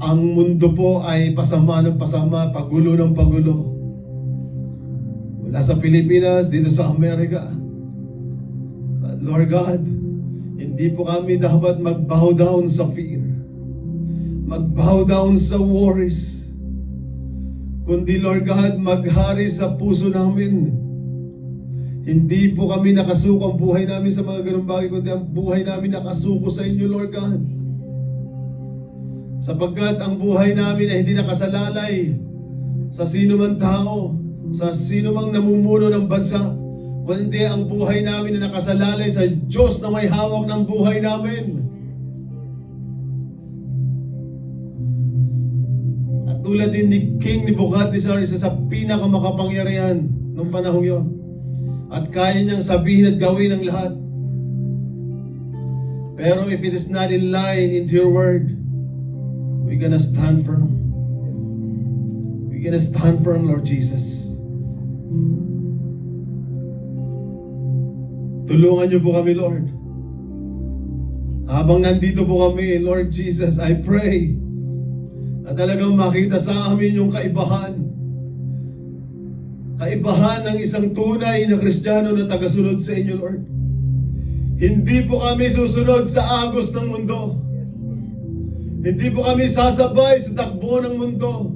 ang mundo po ay pasama ng pasama, pagulo ng pagulo. Wala sa Pilipinas, dito sa Amerika. But Lord God, hindi po kami dapat mag-bow down sa fear, mag-bow down sa worries, kundi Lord God, maghari sa puso namin. Hindi po kami nakasuko ang buhay namin sa mga ganung bagay, kundi ang buhay namin nakasuko sa inyo, Lord God. Sapagkat ang buhay namin ay hindi nakasalalay sa sino man tao, sa sino mang namumuno ng bansa, kundi ang buhay namin ay nakasalalay sa Diyos na may hawak ng buhay namin. Tulad din ni King Nebuchadnezzar, isa sa pinakamakapangyarihan nung panahong yun. At kaya niyang sabihin at gawin ang lahat. Pero if it is not in line into your word, we're gonna stand firm. We're gonna stand firm, Lord Jesus. Tulungan niyo po kami, Lord. Habang nandito po kami, Lord Jesus, I pray at talagang makita sa amin yung kaibahan. Kaibahan ng isang tunay na Kristiyano na tagasunod sa inyo, Lord. Hindi po kami susunod sa agos ng mundo. Hindi po kami sasabay sa takbo ng mundo.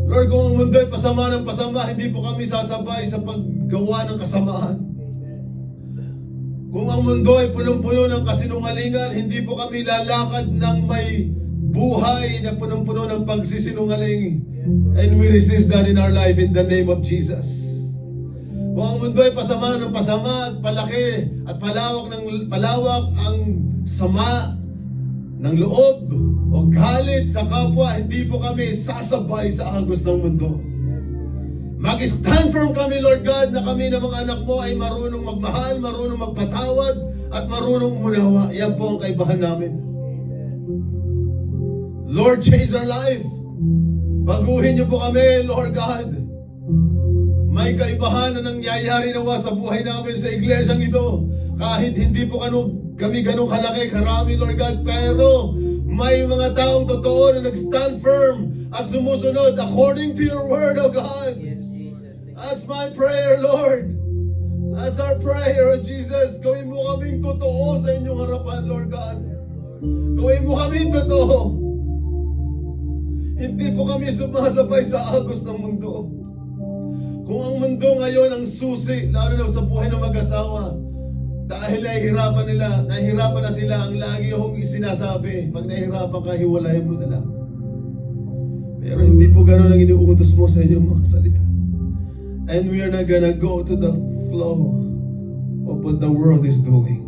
Lord, kung ang mundo ay pasama ng pasama, hindi po kami sasabay sa paggawa ng kasamaan. Kung ang mundo ay punong-puno ng kasinungalingan, hindi po kami lalakad ng may buhay na punong-puno ng pagsisinungaling. And we resist that in our life in the name of Jesus. Kung ang mundo ay pasama ng pasama at palaki at palawak ang sama ng loob o galit sa kapwa, hindi po kami sasabay sa agos ng mundo. Mag-stand firm kami, Lord God, na kami na mga anak mo ay marunong magmahal, marunong magpatawad, at marunong umunawa. Yan po ang kaibahan namin. Lord, change our life. Baguhin niyo po kami, Lord God. May kaibahan na nangyayari nawa sa buhay namin sa iglesyang ito. Kahit hindi po kami ganun kalaki, karami, Lord God, pero may mga taong totoo na nag-stand firm at sumusunod according to your word, O God. That's my prayer, Lord. That's our prayer, O Jesus. Gawin mo kaming totoo sa inyong harapan, Lord God. Gawin mo kaming totoo. Hindi po kami sumasabay sa agos ng mundo. Kung ang mundo ngayon ang susi, lalo na sa buhay ng mag-asawa, dahil nahihirapan na sila, ang lagi yung sinasabi, pag nahihirapan ka, hiwalayan mo na lang. Pero hindi po gano'n ang iniuutos mo sa inyong mga salita. And we are not gonna go to the flow of what the world is doing.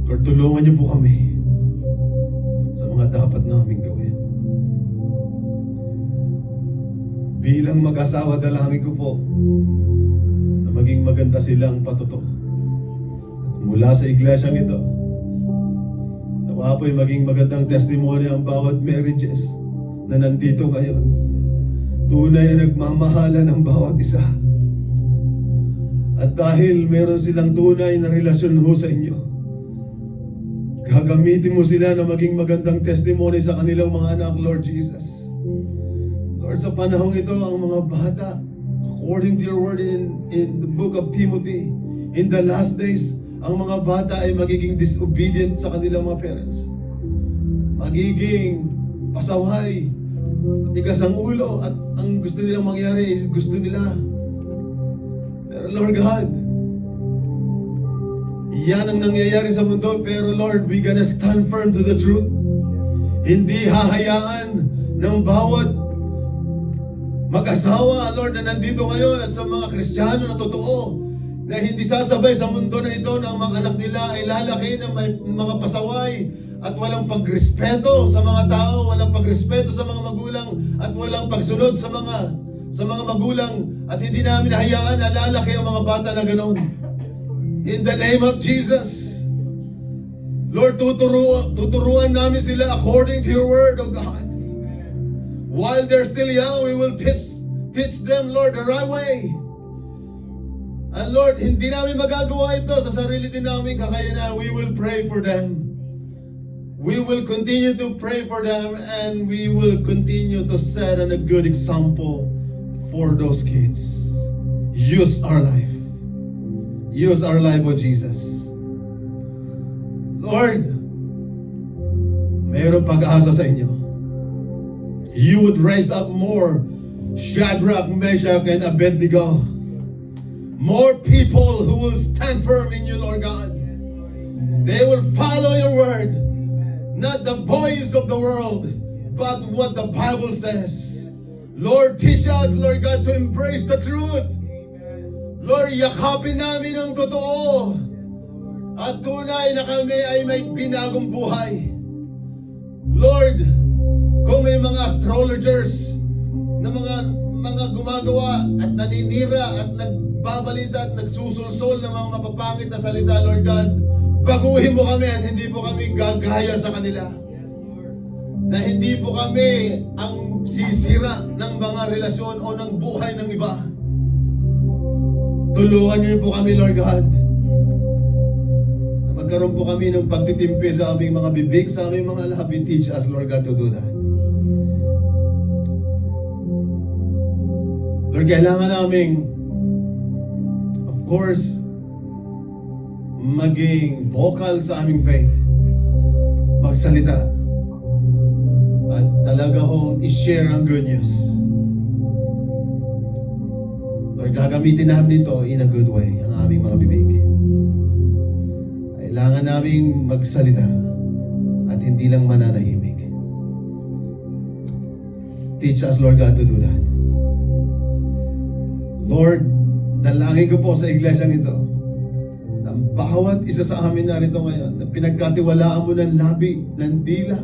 Lord, tulungan niyo po kami sa mga dapat namin gawin. Bilang mag-asawa, dalangin ko po na maging maganda silang patuto. At mula sa iglesyang ito. Nawa po'y maging magandang testimony ang bawat marriages na nandito ngayon. Tunay na nagmamahalan ang bawat isa. At dahil meron silang tunay na relasyon ho sa inyo, gagamitin mo sila na maging magandang testimony sa kanilang mga anak, Lord Jesus. Lord, sa panahong ito, ang mga bata, according to your word in the book of Timothy, in the last days, ang mga bata ay magiging disobedient sa kanilang mga parents. Magiging pasaway, tigas ang ulo, at ang gusto nilang mangyari is gusto nila. Pero Lord God, yan ang nangyayari sa mundo, pero Lord, we gonna stand firm to the truth. Hindi hahayaan ng bawat mag-asawa, Lord, na nandito ngayon at sa mga Kristiyano na totoo, na hindi sasabay sa mundo na ito na ang mga anak nila ay lalaki ng may mga pasaway at walang pagrespeto sa mga tao, walang pagrespeto sa mga magulang at walang pagsunod sa mga magulang, at hindi namin hayaan na lalaki ang mga bata na ganoon. In the name of Jesus, Lord, tuturuan namin sila according to your word, O God. While they're still young, we will teach them, Lord, the right way. And Lord, hindi namin magagawa ito sa sarili din namin kakayanan. We will pray for them. We will continue to pray for them, and we will continue to set a good example for those kids. Use our life. Use our life, O Jesus. Lord, mayroong pag-asa sa inyo. You would raise up more Shadrach, Meshach, and Abednego. More people who will stand firm in you, Lord God. They will follow your word. Not the voice of the world, but what the Bible says. Lord, teach us, Lord God, to embrace the truth. Lord, yakapin namin ang totoo. At tunay na kami ay may binagong buhay. Lord, kung may mga astrologers na mga gumagawa at naninira at nagbabalita at nagsusulsol ng mga mapapangit na salita, Lord God, baguhin mo kami at hindi po kami gagaya sa kanila. Na hindi po kami ang sisira ng mga relasyon o ng buhay ng iba. Tulungan niyo po kami, Lord God, na magkaroon po kami ng pagtitimpi sa aming mga bibig, sa aming mga labi. Teach us, Lord God, to do that. Lord, kailangan namin, of course, maging vocal sa aming faith, magsalita, at talaga hong i-share ang good news. Lord, gagamitin namin ito in a good way, ang aming mga bibig. Kailangan naming magsalita at hindi lang mananahimik. Teach us, Lord God, to do that. Lord, dalangin ko po sa iglesyang ito na bawat isa sa amin narito ngayon na pinagkatiwalaan mo ng labi, ng dila,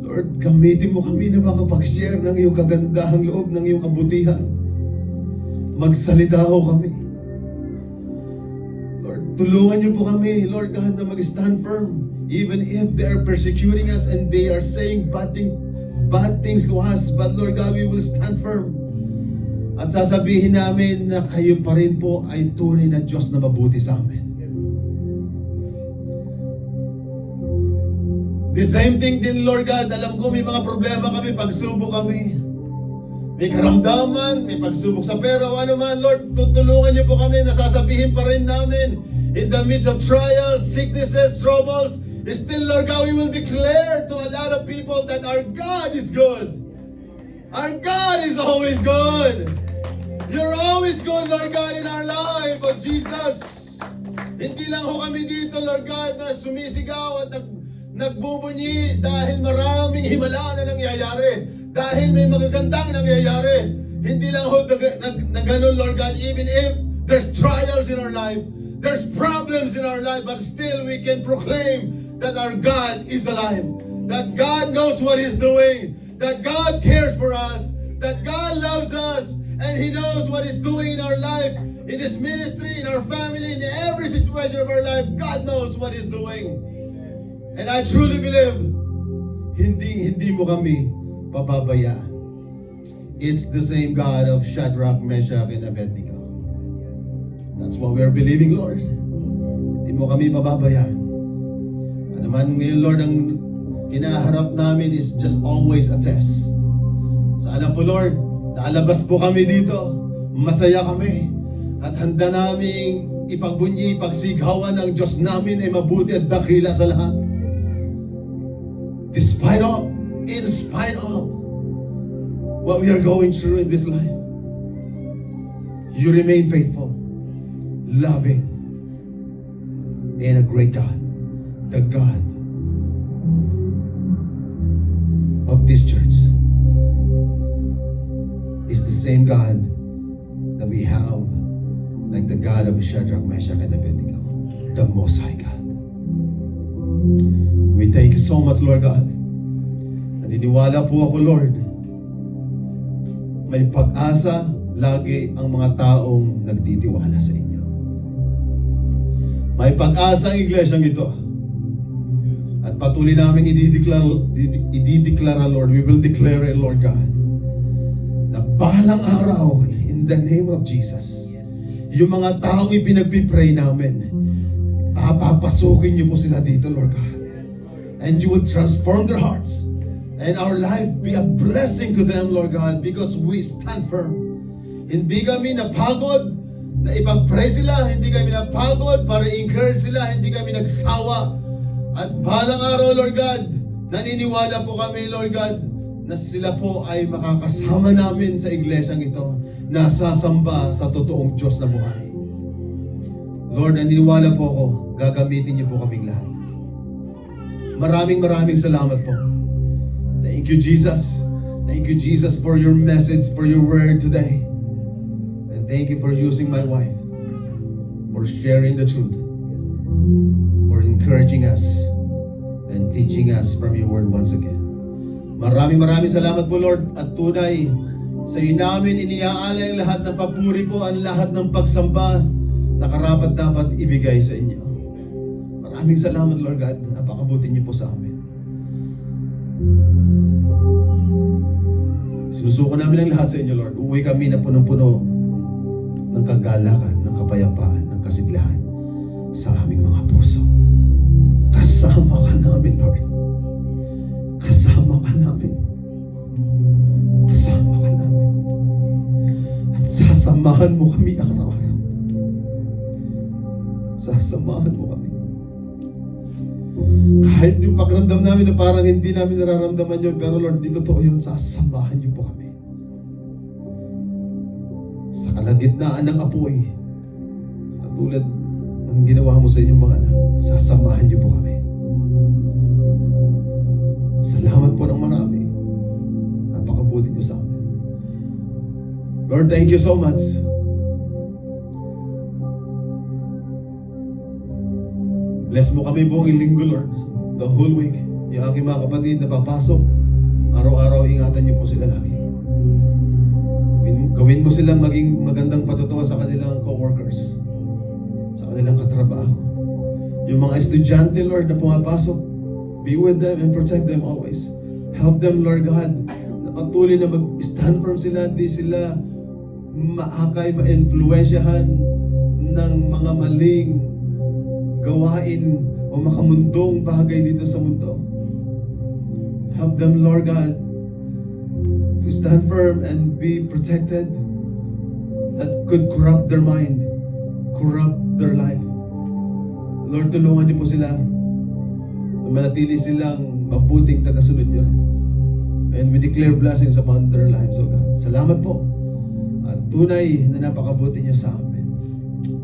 Lord, gamitin mo kami na makapag-share ng iyong kagandahang loob, ng iyong kabutihan. Magsalita ho kami. Lord, tulungan niyo po kami, Lord God, na mag-stand firm even if they are persecuting us and they are saying bad things to us, but Lord God, we will stand firm. At sasabihin namin na kayo pa rin po ay tunay na Diyos na mabuti sa amin. The same thing din, Lord God, alam ko may mga problema kami, pagsubok kami. May karamdaman, may pagsubok sa pera o ano man, Lord, tutulungan niyo po kami na sasabihin pa rin namin in the midst of trials, sicknesses, troubles, still, Lord God, we will declare to a lot of people that our God is good. Our God is always good. You're always good, Lord God, in our life, oh Jesus. Hindi lang ho kami dito, Lord God, na sumisigaw at nagbubunyi dahil maraming himala na nangyayari. Dahil may magagandang nangyayari. Hindi lang ho na ganun, Lord God, even if there's trials in our life, there's problems in our life, but still we can proclaim that our God is alive. That God knows what He's doing. That God cares for us. That God loves us. And And He knows what He's doing in our life, in this ministry, in our family, in every situation of our life. God knows what He's doing. And I truly believe, hindi mo kami pababayaan. It's the same God of Shadrach, Meshach, and Abednego. That's what we are believing, Lord. Hindi mo kami pababayaan. Ano man ngayon, Lord, ang kinaharap namin is just always a test. Sana po, Lord, naalabas po kami dito, masaya kami, at handa naming ipagbunyi, ipagsigawan ng Diyos namin ay mabuti at dakila sa lahat. Despite of, in spite of what we are going through in this life, you remain faithful, loving, and a great God, the God of this church is the same God that we have, like the God of Shadrach, Meshach, and Abednego, the Most High God. We thank you so much, Lord God. Naniniwala po ako, Lord, may pag-asa lagi ang mga taong nagtitiwala sa inyo. May pag-asa ang iglesyang ito. At patuloy namin idideklara, Lord, we will declare it, Lord God, na balang araw, in the name of Jesus, yung mga taong ipinagpipray namin, papapasukin niyo po sila dito, Lord God. And you will transform their hearts. And our life be a blessing to them, Lord God, because we stand firm. Hindi kami napagod na ipag-pray sila, hindi kami napagod para i-encourage sila, hindi kami nagsawa. At balang araw, Lord God, naniniwala po kami, Lord God, na sila po ay makakasama namin sa iglesyang ito, nasasamba sa totoong Diyos na buhay. Lord, naniniwala po ako, gagamitin niyo po kaming lahat. Maraming salamat po. Thank you, Jesus. Thank you, Jesus, for your message, for your word today. And thank you for using my wife, for sharing the truth, for encouraging us and teaching us from your word once again. Maraming salamat po, Lord, at tunay sa iyo namin iniaalay ang lahat ng papuri po, ang lahat ng pagsamba na karapat dapat ibigay sa inyo. Maraming salamat, Lord God. Napakabuti niyo po sa amin. Sinusuko namin ang lahat sa inyo, Lord. Uwi kami na punong-puno ng kagalakan, ng kapayapaan, ng kasiglahan sa aming mga puso. Kasama ka namin, Lord. Kasama ka namin. Kasama ka namin. At sasamahan mo kami araw-araw. Sasamahan mo kami. Kahit yung pakiramdam namin na parang hindi namin nararamdaman yun, pero Lord, di totoo yun, sasamahan niyo po kami. Sa kalagitnaan ng apoy, katulad ng ginawa mo sa inyong mga anak, sasamahan niyo po kami. Salamat po ng marami. Napakabuti niyo sa amin. Lord, thank you so much. Bless mo kami buong linggo, Lord. The whole week. Yung aking mga kapatid na papasok, araw-araw ingatan niyo po sila lagi. Gawin mo silang maging magandang patutuwa sa kanilang co-workers, sa kanilang katrabaho. Yung mga estudyante, Lord, na pumapasok, be with them and protect them always. Help them, Lord God, na patuloy na mag-stand firm sila, di sila maakay, ma-influensyahan ng mga maling gawain o makamundong bagay dito sa mundo. Help them, Lord God, to stand firm and be protected that could corrupt their mind, corrupt their life. Lord, tulungan niyo po sila na manatili silang mabuting tagasunod niyo rin. And we declare blessings upon their lives, O God. Salamat po. At tunay na napakabuti niyo sa amin.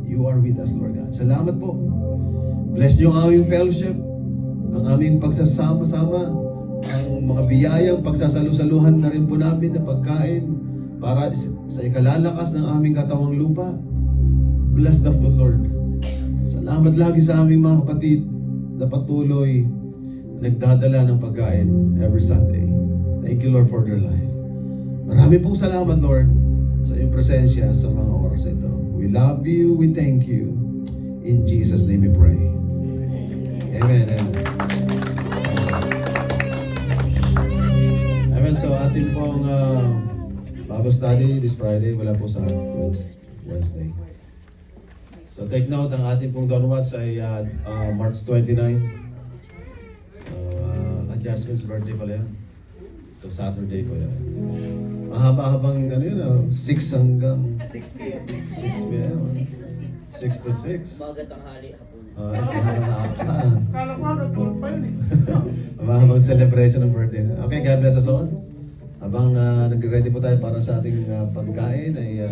You are with us, Lord God. Salamat po. Bless niyo ang aming fellowship, ang aming pagsasama-sama, ang mga biyayang pagsasalu-saluhan na rin po namin na pagkain para sa ikalalakas ng aming katawang lupa. Bless the Lord. Salamat lagi sa aming mga kapatid na patuloy nagdadala ng pagkain every Sunday. Thank you, Lord, for their life. Marami pong salamat, Lord, sa iyong presensya sa mga oras na ito. We love you, we thank you. In Jesus' name we pray. Amen. Amen. Amen. So atin pong Bible study this Friday, wala po sa Wednesday. So take note, ang ating pong Don Watts ay March 29. So Jasmine's birthday pala yan. So Saturday po yan. Mahaba-habang ano yun, 6 hanggang 6 p.m. 6 p.m. 6 to 6. Bagat ang hali hapon. Kala ko nag-tour pa yun eh. Mahabang celebration ng birthday. Okay, God bless us all. Habang nag-ready po tayo para sa ating pagkain ay